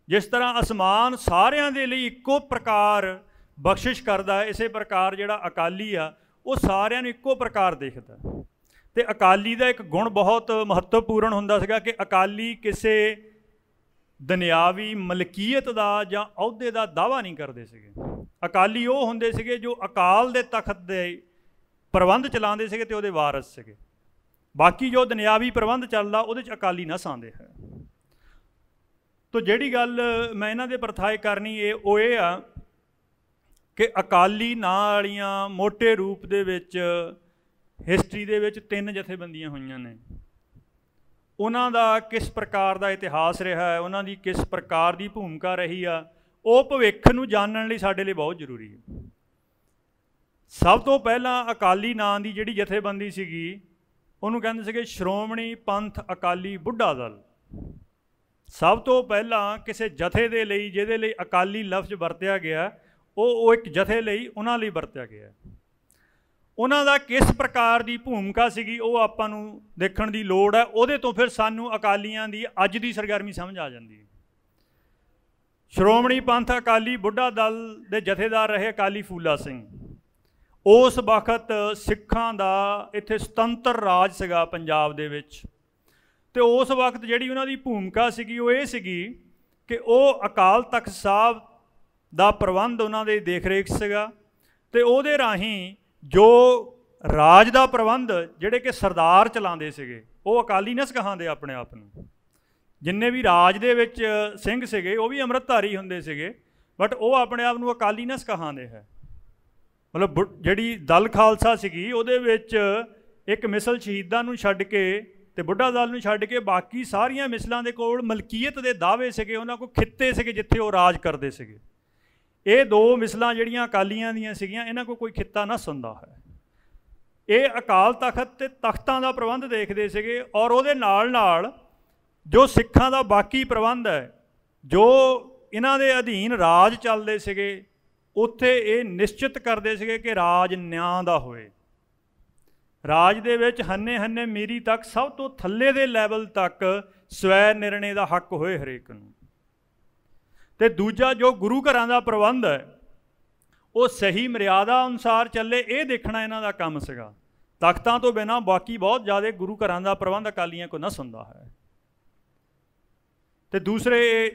ਜਿਸ ਤਰ੍ਹਾਂ ਅਸਮਾਨ ਸਾਰਿਆਂ ਦੇ ਲਈ ਇੱਕੋ ਪ੍ਰਕਾਰ ਬਖਸ਼ਿਸ਼ ਕਰਦਾ, ਇਸੇ ਪ੍ਰਕਾਰ ਜਿਹੜਾ ਅਕਾਲੀ ਆ ਉਹ ਸਾਰਿਆਂ ਨੂੰ ਇੱਕੋ ਪ੍ਰਕਾਰ ਦੇਖਦਾ। ਅਤੇ ਅਕਾਲੀ ਦਾ ਇੱਕ ਗੁਣ ਬਹੁਤ ਮਹੱਤਵਪੂਰਨ ਹੁੰਦਾ ਸੀਗਾ ਕਿ ਅਕਾਲੀ ਕਿਸੇ ਦੁਨਿਆਵੀ ਮਲਕੀਅਤ ਦਾ ਜਾਂ ਅਹੁਦੇ ਦਾ ਦਾਅਵਾ ਨਹੀਂ ਕਰਦੇ ਸੀਗੇ। ਅਕਾਲੀ ਉਹ ਹੁੰਦੇ ਸੀਗੇ ਜੋ ਅਕਾਲ ਦੇ ਤਖਤ ਦੇ ਪ੍ਰਬੰਧ ਚਲਾਉਂਦੇ ਸੀਗੇ ਅਤੇ ਉਹਦੇ ਵਾਰਿਸ ਸੀਗੇ। ਬਾਕੀ ਜੋ ਦੁਨਿਆਵੀ ਪ੍ਰਬੰਧ ਚੱਲਦਾ ਉਹਦੇ 'ਚ ਅਕਾਲੀ ਨਾ ਸਾਂਦੇ ਹੈ। ਤੋ ਜਿਹੜੀ ਗੱਲ ਮੈਂ ਇਹਨਾਂ ਦੇ ਪਰਥਾਏ ਕਰਨੀ ਉਹ ਇਹ ਆ ਕਿ ਅਕਾਲੀ ਨਾਂ ਵਾਲੀਆਂ ਮੋਟੇ ਰੂਪ ਦੇ ਵਿੱਚ ਹਿਸਟਰੀ ਦੇ ਵਿੱਚ 3 ਜਥੇਬੰਦੀਆਂ ਹੋਈਆਂ ਨੇ। ਉਹਨਾਂ ਦਾ ਕਿਸ ਪ੍ਰਕਾਰ ਦਾ ਇਤਿਹਾਸ ਰਿਹਾ ਹੈ, ਉਹਨਾਂ ਦੀ ਕਿਸ ਪ੍ਰਕਾਰ ਦੀ ਭੂਮਿਕਾ ਰਹੀ ਆ, ਉਹ ਭਵਿੱਖ ਨੂੰ ਜਾਣਨ ਲਈ ਸਾਡੇ ਲਈ ਬਹੁਤ ਜ਼ਰੂਰੀ ਹੈ। ਸਭ ਤੋਂ ਪਹਿਲਾਂ ਅਕਾਲੀ ਨਾਂ ਦੀ ਜਿਹੜੀ ਜਥੇਬੰਦੀ ਸੀਗੀ ਉਹਨੂੰ ਕਹਿੰਦੇ ਸੀਗੇ ਸ਼੍ਰੋਮਣੀ ਪੰਥ ਅਕਾਲੀ ਬੁੱਢਾ ਦਲ। ਸਭ ਤੋਂ ਪਹਿਲਾਂ ਕਿਸੇ ਜਥੇ ਦੇ ਲਈ ਜਿਹਦੇ ਲਈ ਅਕਾਲੀ ਲਫ਼ਜ਼ ਵਰਤਿਆ ਗਿਆ ਉਹ ਇੱਕ ਜਥੇ ਲਈ ਉਹਨਾਂ ਲਈ ਵਰਤਿਆ ਗਿਆ। ਉਹਨਾਂ ਦਾ ਕਿਸ ਪ੍ਰਕਾਰ ਦੀ ਭੂਮਿਕਾ ਸੀਗੀ ਉਹ ਆਪਾਂ ਨੂੰ ਦੇਖਣ ਦੀ ਲੋੜ ਹੈ। ਉਹਦੇ ਤੋਂ ਫਿਰ ਸਾਨੂੰ ਅਕਾਲੀਆਂ ਦੀ ਅੱਜ ਦੀ ਸਰਗਰਮੀ ਸਮਝ ਆ ਜਾਂਦੀ ਹੈ। ਸ਼੍ਰੋਮਣੀ ਪੰਥ ਅਕਾਲੀ ਬੁੱਢਾ ਦਲ ਦੇ ਜਥੇਦਾਰ ਰਹੇ ਅਕਾਲੀ ਫੂਲਾ ਸਿੰਘ। ਉਸ ਵਕਤ ਸਿੱਖਾਂ ਦਾ ਇੱਥੇ ਸੁਤੰਤਰ ਰਾਜ ਸੀਗਾ ਪੰਜਾਬ ਦੇ ਵਿੱਚ, ਅਤੇ ਉਸ ਵਕਤ ਜਿਹੜੀ ਉਹਨਾਂ ਦੀ ਭੂਮਿਕਾ ਸੀਗੀ ਉਹ ਇਹ ਸੀਗੀ ਕਿ ਉਹ ਅਕਾਲ ਤਖਤ ਸਾਹਿਬ ਦਾ ਪ੍ਰਬੰਧ ਉਹਨਾਂ ਦੇ ਦੇਖ ਰੇਖ ਸੀਗਾ, ਅਤੇ ਉਹਦੇ ਰਾਹੀਂ ਜੋ ਰਾਜ ਦਾ ਪ੍ਰਬੰਧ ਜਿਹੜੇ ਕਿ ਸਰਦਾਰ ਚਲਾਉਂਦੇ ਸੀਗੇ ਉਹ ਅਕਾਲੀ ਨਾ ਕਹਾਉਂਦੇ ਆਪਣੇ ਆਪ ਨੂੰ। ਜਿੰਨੇ ਵੀ ਰਾਜ ਦੇ ਵਿੱਚ ਸਿੰਘ ਸੀਗੇ ਉਹ ਵੀ ਅੰਮ੍ਰਿਤਧਾਰੀ ਹੁੰਦੇ ਸੀਗੇ, ਬਟ ਉਹ ਆਪਣੇ ਆਪ ਨੂੰ ਅਕਾਲੀ ਨਾ ਕਹਾਉਂਦੇ ਹੈ। ਮਤਲਬ ਜਿਹੜੀ ਦਲ ਖਾਲਸਾ ਸੀਗੀ ਉਹਦੇ ਵਿੱਚ ਇੱਕ ਮਿਸਲ ਸ਼ਹੀਦਾਂ ਨੂੰ ਛੱਡ ਕੇ ਅਤੇ ਬੁੱਢਾ ਦਲ ਨੂੰ ਛੱਡ ਕੇ ਬਾਕੀ ਸਾਰੀਆਂ ਮਿਸਲਾਂ ਦੇ ਕੋਲ ਮਲਕੀਅਤ ਦੇ ਦਾਅਵੇ ਸੀਗੇ, ਉਹਨਾਂ ਕੋਲ ਖਿੱਤੇ ਸੀਗੇ ਜਿੱਥੇ ਉਹ ਰਾਜ ਕਰਦੇ ਸੀਗੇ। ਇਹ 2 ਮਿਸਲਾਂ ਜਿਹੜੀਆਂ ਅਕਾਲੀਆਂ ਦੀਆਂ ਸੀਗੀਆਂ ਇਹਨਾਂ ਕੋਲ ਕੋਈ ਖਿੱਤਾ ਨਾ ਸੁਣਦਾ ਹੈ। ਇਹ ਅਕਾਲ ਤਖਤ ਅਤੇ ਤਖਤਾਂ ਦਾ ਪ੍ਰਬੰਧ ਦੇਖਦੇ ਸੀਗੇ, ਔਰ ਉਹਦੇ ਨਾਲ ਨਾਲ ਜੋ ਸਿੱਖਾਂ ਦਾ ਬਾਕੀ ਪ੍ਰਬੰਧ ਹੈ, ਜੋ ਇਹਨਾਂ ਦੇ ਅਧੀਨ ਰਾਜ ਚੱਲਦੇ ਸੀਗੇ, ਉੱਥੇ ਇਹ ਨਿਸ਼ਚਿਤ ਕਰਦੇ ਸੀਗੇ ਕਿ ਰਾਜ ਨਿਆਂ ਦਾ ਹੋਏ। ਰਾਜ ਦੇ ਵਿੱਚ ਹੰਨੇ ਮੀਰੀ ਤੱਕ ਸਭ ਤੋਂ ਥੱਲੇ ਦੇ ਲੈਵਲ ਤੱਕ ਸਵੈ ਨਿਰਣੇ ਦਾ ਹੱਕ ਹੋਏ ਹਰੇਕ ਨੂੰ। ਅਤੇ ਦੂਜਾ ਜੋ ਗੁਰੂ ਘਰਾਂ ਦਾ ਪ੍ਰਬੰਧ ਹੈ ਉਹ ਸਹੀ ਮਰਿਆਦਾ ਅਨੁਸਾਰ ਚੱਲੇ, ਇਹ ਦੇਖਣਾ ਇਹਨਾਂ ਦਾ ਕੰਮ ਸੀਗਾ। ਤਖਤਾਂ ਤੋਂ ਬਿਨਾਂ ਬਾਕੀ ਬਹੁਤ ਜ਼ਿਆਦਾ ਗੁਰੂ ਘਰਾਂ ਦਾ ਪ੍ਰਬੰਧ ਅਕਾਲੀਆਂ ਕੋਲ ਨਸ ਹੁੰਦਾ ਹੈ। ਅਤੇ ਦੂਸਰੇ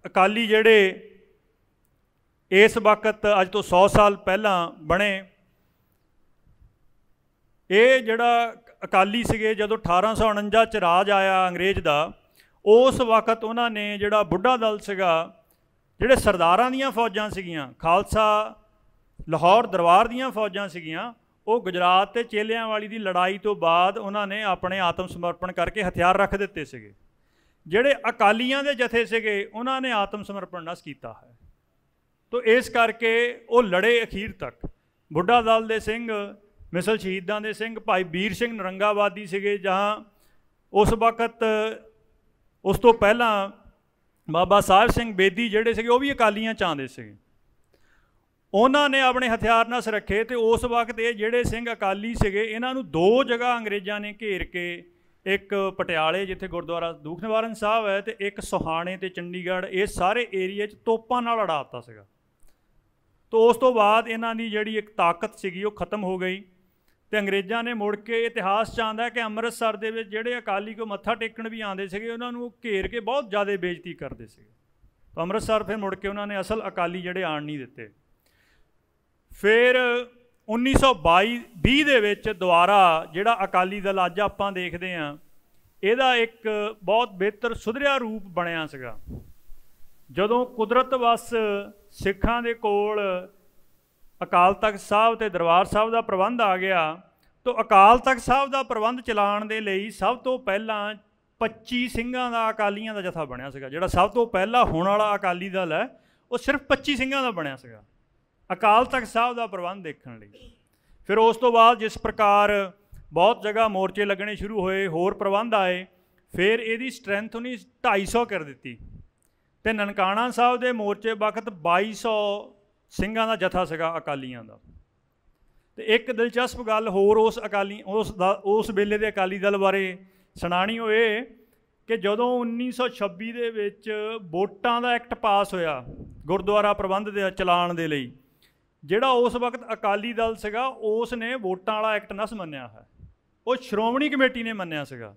ਅਕਾਲੀ ਜਿਹੜੇ ਇਸ ਵਕਤ ਅੱਜ ਤੋਂ 100 ਸਾਲ ਪਹਿਲਾਂ ਬਣੇ, ਇਹ ਜਿਹੜਾ ਅਕਾਲੀ ਸੀਗੇ ਜਦੋਂ 1849 'ਚ ਰਾਜ ਆਇਆ ਅੰਗਰੇਜ਼ ਦਾ, ਉਸ ਵਕਤ ਉਹਨਾਂ ਨੇ ਜਿਹੜਾ ਬੁੱਢਾ ਦਲ ਸੀਗਾ, ਜਿਹੜੇ ਸਰਦਾਰਾਂ ਦੀਆਂ ਫੌਜਾਂ ਸੀਗੀਆਂ, ਖਾਲਸਾ ਲਾਹੌਰ ਦਰਬਾਰ ਦੀਆਂ ਫੌਜਾਂ ਸੀਗੀਆਂ, ਉਹ ਗੁਜਰਾਤ ਅਤੇ ਚੇਲਿਆਂਵਾਲੀ ਦੀ ਲੜਾਈ ਤੋਂ ਬਾਅਦ ਉਹਨਾਂ ਨੇ ਆਪਣੇ ਆਤਮ ਸਮਰਪਣ ਕਰਕੇ ਹਥਿਆਰ ਰੱਖ ਦਿੱਤੇ ਸੀਗੇ। ਜਿਹੜੇ ਅਕਾਲੀਆਂ ਦੇ ਜਥੇ ਸੀਗੇ ਉਹਨਾਂ ਨੇ ਆਤਮ ਸਮਰਪਣ ਨਸ ਕੀਤਾ ਹੈ। ਤੋ ਇਸ ਕਰਕੇ ਉਹ ਲੜੇ ਅਖੀਰ ਤੱਕ। ਬੁੱਢਾ ਦਲ ਦੇ ਸਿੰਘ, ਮਿਸਲ ਸ਼ਹੀਦਾਂ ਦੇ ਸਿੰਘ, ਭਾਈ ਵੀਰ ਸਿੰਘ ਨਰੰਗਾਬਾਦੀ ਸੀਗੇ, ਜਹਾਂ ਉਸ ਵਕਤ ਉਸ ਤੋਂ ਪਹਿਲਾਂ ਬਾਬਾ ਸਾਹਿਬ ਸਿੰਘ ਬੇਦੀ ਜਿਹੜੇ ਸੀਗੇ ਉਹ ਵੀ ਅਕਾਲੀਆਂ 'ਚ ਆਉਂਦੇ ਸੀਗੇ। ਉਹਨਾਂ ਨੇ ਆਪਣੇ ਹਥਿਆਰ ਨਸ ਰੱਖੇ, ਅਤੇ ਉਸ ਵਕਤ ਇਹ ਜਿਹੜੇ ਸਿੰਘ ਅਕਾਲੀ ਸੀਗੇ ਇਹਨਾਂ ਨੂੰ 2 ਜਗ੍ਹਾ ਅੰਗਰੇਜ਼ਾਂ ਨੇ ਘੇਰ ਕੇ, ਇੱਕ ਪਟਿਆਲੇ ਜਿੱਥੇ ਗੁਰਦੁਆਰਾ ਦੂਖ ਨਿਵਾਰਨ ਸਾਹਿਬ ਹੈ, ਅਤੇ ਇੱਕ ਸੋਹਾਣੇ ਅਤੇ ਚੰਡੀਗੜ੍ਹ, ਇਹ ਸਾਰੇ ਏਰੀਏ 'ਚ ਤੋਪਾਂ ਨਾਲ ਉਡਾ ਦਿੱਤਾ ਸੀਗਾ। ਤੋ ਉਸ ਤੋਂ ਬਾਅਦ ਇਹਨਾਂ ਦੀ ਜਿਹੜੀ ਇੱਕ ਤਾਕਤ ਸੀਗੀ ਉਹ ਖਤਮ ਹੋ ਗਈ, ਅਤੇ ਅੰਗਰੇਜ਼ਾਂ ਨੇ ਮੁੜ ਕੇ ਇਤਿਹਾਸ 'ਚ ਆਉਂਦਾ ਕਿ ਅੰਮ੍ਰਿਤਸਰ ਦੇ ਵਿੱਚ ਜਿਹੜੇ ਅਕਾਲੀ ਕੋ ਮੱਥਾ ਟੇਕਣ ਵੀ ਆਉਂਦੇ ਸੀਗੇ ਉਹਨਾਂ ਨੂੰ ਘੇਰ ਕੇ ਬਹੁਤ ਜ਼ਿਆਦਾ ਬੇਇੱਜ਼ਤੀ ਕਰਦੇ ਸੀਗੇ। ਤਾਂ ਅੰਮ੍ਰਿਤਸਰ ਫਿਰ ਮੁੜ ਕੇ ਉਹਨਾਂ ਨੇ ਅਸਲ ਅਕਾਲੀ ਜਿਹੜੇ ਆਣ ਨਹੀਂ ਦਿੱਤੇ। ਫਿਰ 1922 ਦੇ ਵਿੱਚ ਦੁਬਾਰਾ ਜਿਹੜਾ ਅਕਾਲੀ ਦਲ ਅੱਜ ਆਪਾਂ ਦੇਖਦੇ ਹਾਂ ਇਹਦਾ ਇੱਕ ਬਹੁਤ ਬਿਹਤਰ ਸੁਧਰਿਆ ਰੂਪ ਬਣਿਆ ਸੀਗਾ। ਜਦੋਂ ਕੁਦਰਤ ਵੱਸ ਸਿੱਖਾਂ ਦੇ ਕੋਲ ਅਕਾਲ ਤਖਤ ਸਾਹਿਬ ਤੇ ਦਰਬਾਰ ਸਾਹਿਬ ਦਾ ਪ੍ਰਬੰਧ ਆ ਗਿਆ, ਤਾਂ ਅਕਾਲ ਤਖਤ ਸਾਹਿਬ ਦਾ ਪ੍ਰਬੰਧ ਚਲਾਉਣ ਦੇ ਲਈ ਸਭ ਤੋਂ ਪਹਿਲਾਂ 25 ਸਿੰਘਾਂ ਦਾ ਅਕਾਲੀਆਂ ਦਾ ਜਥਾ ਬਣਿਆ ਸੀਗਾ। ਜਿਹੜਾ ਸਭ ਤੋਂ ਪਹਿਲਾਂ ਹੋਣ ਵਾਲਾ ਅਕਾਲੀ ਦਲ ਹੈ ਉਹ ਸਿਰਫ 25 ਸਿੰਘਾਂ ਦਾ ਬਣਿਆ ਸੀਗਾ ਅਕਾਲ ਤਖਤ ਸਾਹਿਬ ਦਾ ਪ੍ਰਬੰਧ ਦੇਖਣ ਲਈ। ਫਿਰ ਉਸ ਤੋਂ ਬਾਅਦ ਜਿਸ ਪ੍ਰਕਾਰ ਬਹੁਤ ਜਗ੍ਹਾ ਮੋਰਚੇ ਲੱਗਣੇ ਸ਼ੁਰੂ ਹੋਏ, ਹੋਰ ਪ੍ਰਬੰਧ ਆਏ, ਫਿਰ ਇਹਦੀ ਸਟਰੈਂਥ ਉਹਨੇ 250 ਕਰ ਦਿੱਤੀ ਅਤੇ ਨਨਕਾਣਾ ਸਾਹਿਬ ਦੇ ਮੋਰਚੇ ਵਕਤ 2200 ਸਿੰਘਾਂ ਦਾ ਜਥਾ ਸੀਗਾ ਅਕਾਲੀਆਂ ਦਾ। ਅਤੇ ਇੱਕ ਦਿਲਚਸਪ ਗੱਲ ਹੋਰ ਉਸ ਵੇਲੇ ਦੇ ਅਕਾਲੀ ਦਲ ਬਾਰੇ ਸੁਣਾਣੀ ਹੋਏ ਕਿ ਜਦੋਂ 1926 ਦੇ ਵਿੱਚ ਵੋਟਾਂ ਦਾ ਐਕਟ ਪਾਸ ਹੋਇਆ ਗੁਰਦੁਆਰਾ ਪ੍ਰਬੰਧ ਦੇ ਚਲਾਉਣ ਦੇ ਲਈ, ਜਿਹੜਾ ਉਸ ਵਕਤ ਅਕਾਲੀ ਦਲ ਸੀਗਾ ਉਸ ਨੇ ਵੋਟਾਂ ਵਾਲਾ ਐਕਟ ਨਾ ਮੰਨਿਆ ਹੈ, ਉਹ ਸ਼੍ਰੋਮਣੀ ਕਮੇਟੀ ਨੇ ਮੰਨਿਆ ਸੀਗਾ।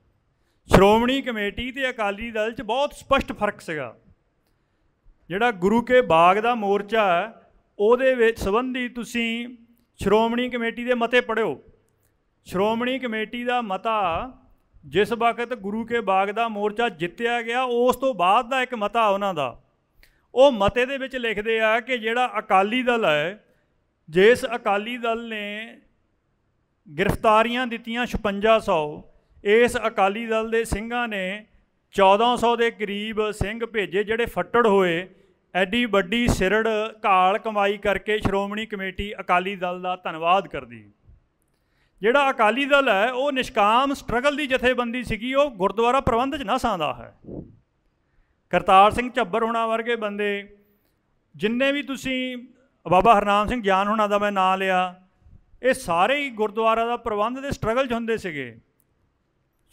ਸ਼੍ਰੋਮਣੀ ਕਮੇਟੀ ਅਤੇ ਅਕਾਲੀ ਦਲ 'ਚ ਬਹੁਤ ਸਪਸ਼ਟ ਫਰਕ ਸੀਗਾ। ਜਿਹੜਾ ਗੁਰੂ ਕੇ ਬਾਗ ਦਾ ਮੋਰਚਾ ਹੈ ਉਹਦੇ ਵਿੱਚ ਸੰਬੰਧੀ ਤੁਸੀਂ ਸ਼੍ਰੋਮਣੀ ਕਮੇਟੀ ਦੇ ਮਤੇ ਪੜ੍ਹਿਓ। ਸ਼੍ਰੋਮਣੀ ਕਮੇਟੀ ਦਾ ਮਤਾ ਜਿਸ ਵਕਤ ਗੁਰੂ ਕੇ ਬਾਗ ਦਾ ਮੋਰਚਾ ਜਿੱਤਿਆ ਗਿਆ, ਉਸ ਤੋਂ ਬਾਅਦ ਦਾ ਇੱਕ ਮਤਾ ਉਹਨਾਂ ਦਾ, ਉਹ ਮਤੇ ਦੇ ਵਿੱਚ ਲਿਖਦੇ ਆ ਕਿ ਜਿਹੜਾ ਅਕਾਲੀ ਦਲ ਹੈ, ਜਿਸ ਅਕਾਲੀ ਦਲ ਨੇ ਗ੍ਰਿਫਤਾਰੀਆਂ ਦਿੱਤੀਆਂ 5600, ਇਸ ਅਕਾਲੀ ਦਲ ਦੇ ਸਿੰਘਾਂ ਨੇ 1400 ਦੇ ਕਰੀਬ ਸਿੰਘ ਭੇਜੇ ਜਿਹੜੇ ਫੱਟੜ ਹੋਏ। ਐਡੀ ਵੱਡੀ ਸਿਰੜ ਘਾਲ ਕਮਾਈ ਕਰਕੇ ਸ਼੍ਰੋਮਣੀ ਕਮੇਟੀ ਅਕਾਲੀ ਦਲ ਦਾ ਧੰਨਵਾਦ ਕਰਦੀ। ਜਿਹੜਾ ਅਕਾਲੀ ਦਲ ਹੈ ਉਹ ਨਿਸ਼ਕਾਮ ਸਟਰਗਲ ਦੀ ਜਥੇਬੰਦੀ ਸੀਗੀ, ਉਹ ਗੁਰਦੁਆਰਾ ਪ੍ਰਬੰਧ 'ਚ ਨਾ ਸਾਂਦਾ ਹੈ। ਕਰਤਾਰ ਸਿੰਘ ਝੱਬਰ ਹੋਣਾ ਵਰਗੇ ਬੰਦੇ, ਜਿੰਨੇ ਵੀ ਤੁਸੀਂ ਬਾਬਾ ਹਰਨਾਮ ਸਿੰਘ ਜਾਨ ਹੋਣਾ ਦਾ ਮੈਂ ਨਾਂ ਲਿਆ, ਇਹ ਸਾਰੇ ਹੀ ਗੁਰਦੁਆਰਾ ਦਾ ਪ੍ਰਬੰਧ ਦੇ ਸਟਰਗਲ 'ਚ ਹੁੰਦੇ ਸੀਗੇ।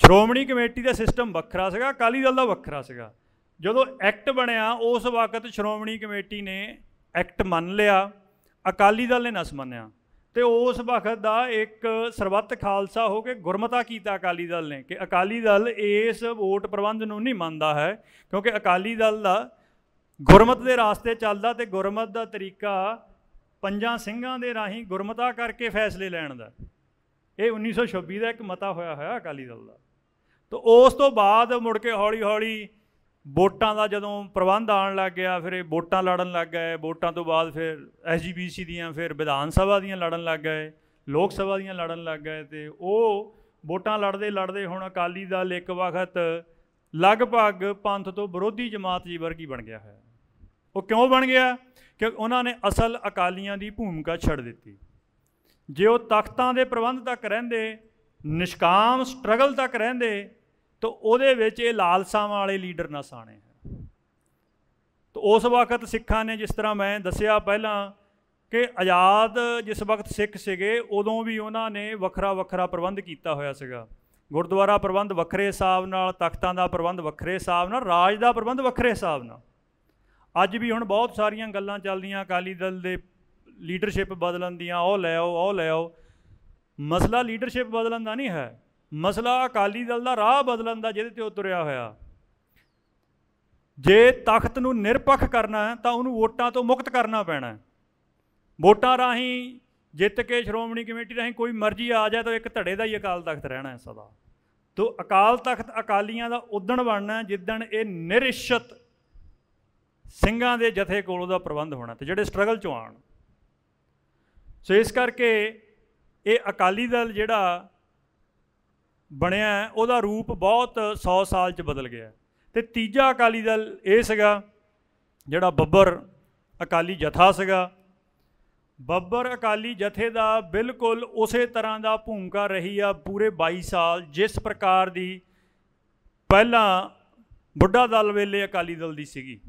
ਸ਼੍ਰੋਮਣੀ ਕਮੇਟੀ ਦਾ ਸਿਸਟਮ ਵੱਖਰਾ ਸੀਗਾ, ਅਕਾਲੀ ਦਲ ਦਾ ਵੱਖਰਾ ਸੀਗਾ। ਜਦੋਂ ਐਕਟ ਬਣਿਆ ਉਸ ਵਕਤ ਸ਼੍ਰੋਮਣੀ ਕਮੇਟੀ ਨੇ ਐਕਟ ਮੰਨ ਲਿਆ, ਅਕਾਲੀ ਦਲ ਨੇ ਨਸ ਮੰਨਿਆ, ਅਤੇ ਉਸ ਵਕਤ ਦਾ ਇੱਕ ਸਰਬੱਤ ਖਾਲਸਾ ਹੋ ਕੇ ਗੁਰਮਤਾ ਕੀਤਾ ਅਕਾਲੀ ਦਲ ਨੇ ਕਿ ਅਕਾਲੀ ਦਲ ਇਸ ਵੋਟ ਪ੍ਰਬੰਧ ਨੂੰ ਨਹੀਂ ਮੰਨਦਾ ਹੈ, ਕਿਉਂਕਿ ਅਕਾਲੀ ਦਲ ਦਾ ਗੁਰਮਤ ਦੇ ਰਾਸਤੇ ਚੱਲਦਾ ਅਤੇ ਗੁਰਮਤ ਦਾ ਤਰੀਕਾ 5 ਸਿੰਘਾਂ ਦੇ ਰਾਹੀਂ ਗੁਰਮਤਾ ਕਰਕੇ ਫੈਸਲੇ ਲੈਣ ਦਾ। ਇਹ 1926 ਦਾ ਇੱਕ ਮਤਾ ਹੋਇਆ ਅਕਾਲੀ ਦਲ ਦਾ। ਤਾਂ ਉਸ ਤੋਂ ਬਾਅਦ ਮੁੜ ਕੇ ਹੌਲੀ ਹੌਲੀ ਵੋਟਾਂ ਦਾ ਜਦੋਂ ਪ੍ਰਬੰਧ ਆਉਣ ਲੱਗ ਗਿਆ, ਫਿਰ ਇਹ ਵੋਟਾਂ ਲੜਨ ਲੱਗ ਗਏ। ਵੋਟਾਂ ਤੋਂ ਬਾਅਦ ਫਿਰ SGPC ਦੀਆਂ, ਫਿਰ ਵਿਧਾਨ ਸਭਾ ਦੀਆਂ ਲੜਨ ਲੱਗ ਗਏ, ਲੋਕ ਸਭਾ ਦੀਆਂ ਲੜਨ ਲੱਗ ਗਏ। ਅਤੇ ਉਹ ਵੋਟਾਂ ਲੜਦੇ ਲੜਦੇ ਹੁਣ ਅਕਾਲੀ ਦਲ ਇੱਕ ਵਕਤ ਲਗਭਗ ਪੰਥ ਤੋਂ ਵਿਰੋਧੀ ਜਮਾਤ ਜੀ ਵਰਗੀ ਬਣ ਗਿਆ ਹੈ। ਉਹ ਕਿਉਂ ਬਣ ਗਿਆ? ਕਿ ਉਹਨਾਂ ਨੇ ਅਸਲ ਅਕਾਲੀਆਂ ਦੀ ਭੂਮਿਕਾ ਛੱਡ ਦਿੱਤੀ। ਜੇ ਉਹ ਤਖਤਾਂ ਦੇ ਪ੍ਰਬੰਧ ਤੱਕ ਰਹਿੰਦੇ, ਨਿਸ਼ਕਾਮ ਸਟਰਗਲ ਤੱਕ ਰਹਿੰਦੇ, ਤਾਂ ਉਹਦੇ ਵਿੱਚ ਇਹ ਲਾਲਸਾਵਾਂ ਵਾਲੇ ਲੀਡਰ ਨਾ ਸਾਣੇ ਹੈ। ਤਾਂ ਉਸ ਵਕਤ ਸਿੱਖਾਂ ਨੇ, ਜਿਸ ਤਰ੍ਹਾਂ ਮੈਂ ਦੱਸਿਆ ਪਹਿਲਾਂ ਕਿ ਆਜ਼ਾਦ ਜਿਸ ਵਕਤ ਸਿੱਖ ਸੀਗੇ, ਉਦੋਂ ਵੀ ਉਹਨਾਂ ਨੇ ਵੱਖਰਾ ਵੱਖਰਾ ਪ੍ਰਬੰਧ ਕੀਤਾ ਹੋਇਆ ਸੀਗਾ। ਗੁਰਦੁਆਰਾ ਪ੍ਰਬੰਧ ਵੱਖਰੇ ਹਿਸਾਬ ਨਾਲ, ਤਖਤਾਂ ਦਾ ਪ੍ਰਬੰਧ ਵੱਖਰੇ ਹਿਸਾਬ ਨਾਲ, ਰਾਜ ਦਾ ਪ੍ਰਬੰਧ ਵੱਖਰੇ ਹਿਸਾਬ ਨਾਲ। ਅੱਜ ਵੀ ਹੁਣ ਬਹੁਤ ਸਾਰੀਆਂ ਗੱਲਾਂ ਚੱਲਦੀਆਂ ਅਕਾਲੀ ਦਲ ਦੇ ਲੀਡਰਸ਼ਿਪ ਬਦਲਣ ਦੀਆਂ, ਉਹ ਲੈ ਆਓ, ਉਹ ਲੈ ਆਓ। ਮਸਲਾ ਲੀਡਰਸ਼ਿਪ ਬਦਲਣ ਦਾ ਨਹੀਂ ਹੈ, ਮਸਲਾ ਅਕਾਲੀ ਦਲ ਦਾ ਰਾਹ ਬਦਲਣ ਦਾ, ਜਿਹਦੇ 'ਤੇ ਉਹ ਤੁਰਿਆ ਹੋਇਆ। ਜੇ ਤਖਤ ਨੂੰ ਨਿਰਪੱਖ ਕਰਨਾ ਹੈ ਤਾਂ ਉਹਨੂੰ ਵੋਟਾਂ ਤੋਂ ਮੁਕਤ ਕਰਨਾ ਪੈਣਾ। ਵੋਟਾਂ ਰਾਹੀਂ ਜਿੱਤ ਕੇ ਸ਼੍ਰੋਮਣੀ ਕਮੇਟੀ ਰਾਹੀਂ ਕੋਈ ਮਰਜ਼ੀ ਆ ਜਾਏ ਤਾਂ ਇੱਕ ਧੜੇ ਦਾ ਹੀ ਅਕਾਲ ਤਖਤ ਰਹਿਣਾ ਹੈ ਸਦਾ। ਤੋ ਅਕਾਲ ਤਖਤ ਅਕਾਲੀਆਂ ਦਾ ਉਦਣ ਬਣਨਾ ਜਿੱਦਣ ਇਹ ਨਿਰਿਸ਼ਤ ਸਿੰਘਾਂ ਦੇ ਜਥੇ ਕੋਲ ਉਹਦਾ ਪ੍ਰਬੰਧ ਹੋਣਾ ਅਤੇ ਜਿਹੜੇ ਸਟਰਗਲ 'ਚੋਂ ਆਉਣ। ਸੋ ਇਸ ਕਰਕੇ ਇਹ ਅਕਾਲੀ ਦਲ ਜਿਹੜਾ ਬਣਿਆ ਉਹਦਾ ਰੂਪ ਬਹੁਤ 100 ਸਾਲ 'ਚ ਬਦਲ ਗਿਆ। ਅਤੇ ਤੀਜਾ ਅਕਾਲੀ ਦਲ ਇਹ ਸੀਗਾ ਜਿਹੜਾ ਬੱਬਰ ਅਕਾਲੀ ਜਥਾ ਸੀਗਾ। ਬੱਬਰ ਅਕਾਲੀ ਜਥੇ ਦਾ ਬਿਲਕੁਲ ਉਸੇ ਤਰ੍ਹਾਂ ਦਾ ਭੂਮਿਕਾ ਰਹੀ ਆ ਪੂਰੇ 22 ਸਾਲ, ਜਿਸ ਪ੍ਰਕਾਰ ਦੀ ਪਹਿਲਾਂ ਬੁੱਢਾ ਦਲ ਵੇਲੇ ਅਕਾਲੀ ਦਲ ਦੀ ਸੀਗੀ।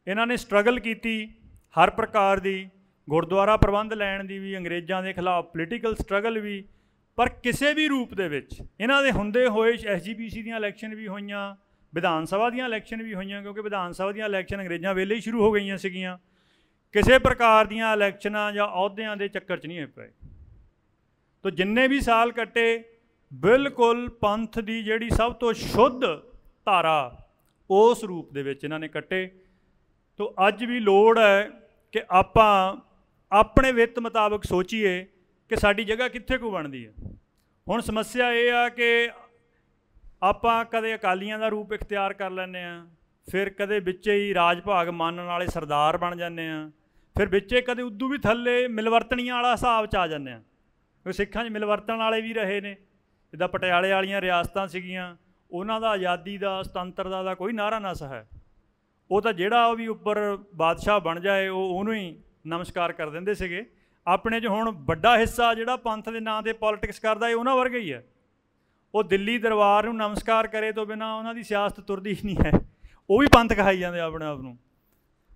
ਇਹਨਾਂ ਨੇ ਸਟਰਗਲ ਕੀਤੀ ਹਰ ਪ੍ਰਕਾਰ ਦੀ, ਗੁਰਦੁਆਰਾ ਪ੍ਰਬੰਧ ਲੈਣ ਦੀ ਵੀ, ਅੰਗਰੇਜ਼ਾਂ ਦੇ ਖਿਲਾਫ ਪੋਲੀਟੀਕਲ ਸਟਰਗਲ ਵੀ, ਪਰ ਕਿਸੇ ਵੀ ਰੂਪ ਦੇ ਵਿੱਚ ਇਹਨਾਂ ਦੇ ਹੁੰਦੇ ਹੋਏ SGPC ਦੀਆਂ ਇਲੈਕਸ਼ਨ ਵੀ ਹੋਈਆਂ, ਵਿਧਾਨ ਸਭਾ ਦੀਆਂ ਇਲੈਕਸ਼ਨ ਵੀ ਹੋਈਆਂ, ਕਿਉਂਕਿ ਵਿਧਾਨ ਸਭਾ ਦੀਆਂ ਇਲੈਕਸ਼ਨ ਅੰਗਰੇਜ਼ਾਂ ਵੇਲੇ ਹੀ ਸ਼ੁਰੂ ਹੋ ਗਈਆਂ ਸੀਗੀਆਂ। ਕਿਸੇ ਪ੍ਰਕਾਰ ਦੀਆਂ ਇਲੈਕਸ਼ਨਾਂ ਜਾਂ ਅਹੁਦਿਆਂ ਦੇ ਚੱਕਰ 'ਚ ਨਹੀਂ ਹੋਏ ਪਏ। ਤਾਂ ਜਿੰਨੇ ਵੀ ਸਾਲ ਕੱਟੇ ਬਿਲਕੁਲ ਪੰਥ ਦੀ ਜਿਹੜੀ ਸਭ ਤੋਂ ਸ਼ੁੱਧ ਧਾਰਾ ਉਸ ਰੂਪ ਦੇ ਵਿੱਚ ਇਹਨਾਂ ਨੇ ਕੱਟੇ। ਤਾਂ ਅੱਜ ਵੀ ਲੋੜ ਹੈ ਕਿ ਆਪਾਂ ਆਪਣੇ ਵਿੱਤ ਮੁਤਾਬਕ ਸੋਚੀਏ ਕਿ ਸਾਡੀ ਜਗ੍ਹਾ ਕਿੱਥੇ ਕੁ ਬਣਦੀ ਹੈ। ਹੁਣ ਸਮੱਸਿਆ ਇਹ ਆ ਕਿ ਆਪਾਂ ਕਦੇ ਅਕਾਲੀਆਂ ਦਾ ਰੂਪ ਇਖਤਿਆਰ ਕਰ ਲੈਂਦੇ ਹਾਂ, ਫਿਰ ਕਦੇ ਵਿੱਚੇ ਹੀ ਰਾਜ ਭਾਗ ਮੰਨਣ ਵਾਲੇ ਸਰਦਾਰ ਬਣ ਜਾਂਦੇ ਹਾਂ, ਫਿਰ ਵਿੱਚੇ ਕਦੇ ਉਦੋਂ ਵੀ ਥੱਲੇ ਮਿਲਵਰਤਣੀਆਂ ਵਾਲਾ ਹਿਸਾਬ 'ਚ ਆ ਜਾਂਦੇ ਹਾਂ। ਕਿਉਂਕਿ ਸਿੱਖਾਂ 'ਚ ਮਿਲਵਰਤਣ ਵਾਲੇ ਵੀ ਰਹੇ ਨੇ, ਜਿੱਦਾਂ ਪਟਿਆਲੇ ਵਾਲੀਆਂ ਰਿਆਸਤਾਂ ਸੀਗੀਆਂ, ਉਹਨਾਂ ਦਾ ਆਜ਼ਾਦੀ ਦਾ ਸੁਤੰਤਰਤਾ ਦਾ ਕੋਈ ਨਾਅਰਾ ਨਸ ਹੈ। ਉਹ ਤਾਂ ਜਿਹੜਾ ਉਹ ਵੀ ਉੱਪਰ ਬਾਦਸ਼ਾਹ ਬਣ ਜਾਏ ਉਹਨੂੰ ਹੀ ਨਮਸਕਾਰ ਕਰ ਦਿੰਦੇ ਸੀਗੇ। ਆਪਣੇ 'ਚ ਹੁਣ ਵੱਡਾ ਹਿੱਸਾ ਜਿਹੜਾ ਪੰਥ ਦੇ ਨਾਂ 'ਤੇ ਪੋਲੀਟਿਕਸ ਕਰਦਾ ਹੈ ਉਹਨਾਂ ਵਰਗਾ ਹੀ ਹੈ। ਉਹ ਦਿੱਲੀ ਦਰਬਾਰ ਨੂੰ ਨਮਸਕਾਰ ਕਰੇ ਤੋਂ ਬਿਨਾਂ ਉਹਨਾਂ ਦੀ ਸਿਆਸਤ ਤੁਰਦੀ ਹੀ ਨਹੀਂ ਹੈ, ਉਹ ਵੀ ਪੰਥ ਕਹਾਈ ਜਾਂਦੇ ਆਪਣੇ ਆਪ ਨੂੰ।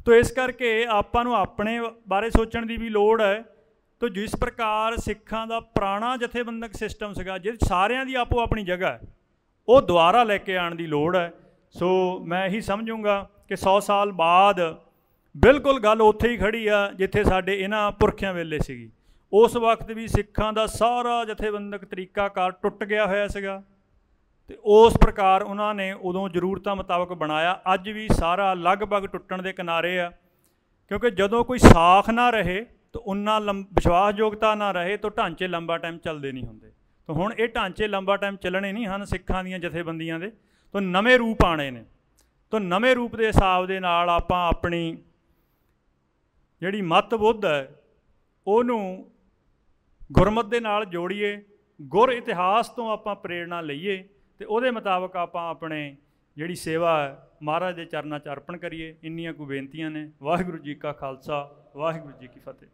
ਤੋ ਇਸ ਕਰਕੇ ਆਪਾਂ ਨੂੰ ਆਪਣੇ ਬਾਰੇ ਸੋਚਣ ਦੀ ਵੀ ਲੋੜ ਹੈ। ਤੋ ਜਿਸ ਪ੍ਰਕਾਰ ਸਿੱਖਾਂ ਦਾ ਪੁਰਾਣਾ ਜਥੇਬੰਦਕ ਸਿਸਟਮ ਸੀਗਾ, ਜਿਹਦੇ ਸਾਰਿਆਂ ਦੀ ਆਪੋ ਆਪਣੀ ਜਗ੍ਹਾ ਹੈ, ਉਹ ਦੁਬਾਰਾ ਲੈ ਕੇ ਆਉਣ ਦੀ ਲੋੜ ਹੈ। ਸੋ ਮੈਂ ਇਹੀ ਸਮਝੂੰਗਾ ਕਿ 100 ਸਾਲ ਬਾਅਦ ਬਿਲਕੁਲ ਗੱਲ ਉੱਥੇ ਹੀ ਖੜੀ ਆ ਜਿੱਥੇ ਸਾਡੇ ਇਹਨਾਂ ਪੁਰਖਿਆਂ ਵੇਲੇ ਸੀਗੀ। ਉਸ ਵਕਤ ਵੀ ਸਿੱਖਾਂ ਦਾ ਸਾਰਾ ਜਥੇਬੰਦਕ ਤਰੀਕਾਕਾਰ ਟੁੱਟ ਗਿਆ ਹੋਇਆ ਸੀਗਾ, ਅਤੇ ਉਸ ਪ੍ਰਕਾਰ ਉਹਨਾਂ ਨੇ ਉਦੋਂ ਜ਼ਰੂਰਤਾਂ ਮੁਤਾਬਕ ਬਣਾਇਆ। ਅੱਜ ਵੀ ਸਾਰਾ ਲਗਭਗ ਟੁੱਟਣ ਦੇ ਕਿਨਾਰੇ ਆ, ਕਿਉਂਕਿ ਜਦੋਂ ਕੋਈ ਸਾਖ ਨਾ ਰਹੇ ਤਾਂ ਉਨਾ ਵਿਸ਼ਵਾਸਯੋਗਤਾ ਨਾ ਰਹੇ ਤਾਂ ਢਾਂਚੇ ਲੰਬਾ ਟਾਈਮ ਚੱਲਦੇ ਨਹੀਂ ਹੁੰਦੇ। ਤਾਂ ਹੁਣ ਇਹ ਢਾਂਚੇ ਲੰਬਾ ਟਾਈਮ ਚੱਲਣੇ ਨਹੀਂ ਹਨ ਸਿੱਖਾਂ ਦੀਆਂ ਜਥੇਬੰਦੀਆਂ ਦੇ, ਤਾਂ ਨਵੇਂ ਰੂਪ ਆਉਣੇ ਨੇ। ਤਾਂ ਨਵੇਂ ਰੂਪ ਦੇ ਹਿਸਾਬ ਦੇ ਨਾਲ ਆਪਾਂ ਆਪਣੀ ਜਿਹੜੀ ਮੱਤ ਬੁੱਧ ਹੈ ਉਹਨੂੰ ਗੁਰਮਤ ਦੇ ਨਾਲ ਜੋੜੀਏ, ਗੁਰ ਇਤਿਹਾਸ ਤੋਂ ਆਪਾਂ ਪ੍ਰੇਰਣਾ ਲਈਏ ਅਤੇ ਉਹਦੇ ਮੁਤਾਬਕ ਆਪਾਂ ਆਪਣੇ ਜਿਹੜੀ ਸੇਵਾ ਹੈ ਮਹਾਰਾਜ ਦੇ ਚਰਨਾਂ 'ਚ ਅਰਪਣ ਕਰੀਏ। ਇੰਨੀਆਂ ਕੁ ਬੇਨਤੀਆਂ ਨੇ। ਵਾਹਿਗੁਰੂ ਜੀ ਕਾ ਖਾਲਸਾ, ਵਾਹਿਗੁਰੂ ਜੀ ਕੀ ਫਤਿਹ।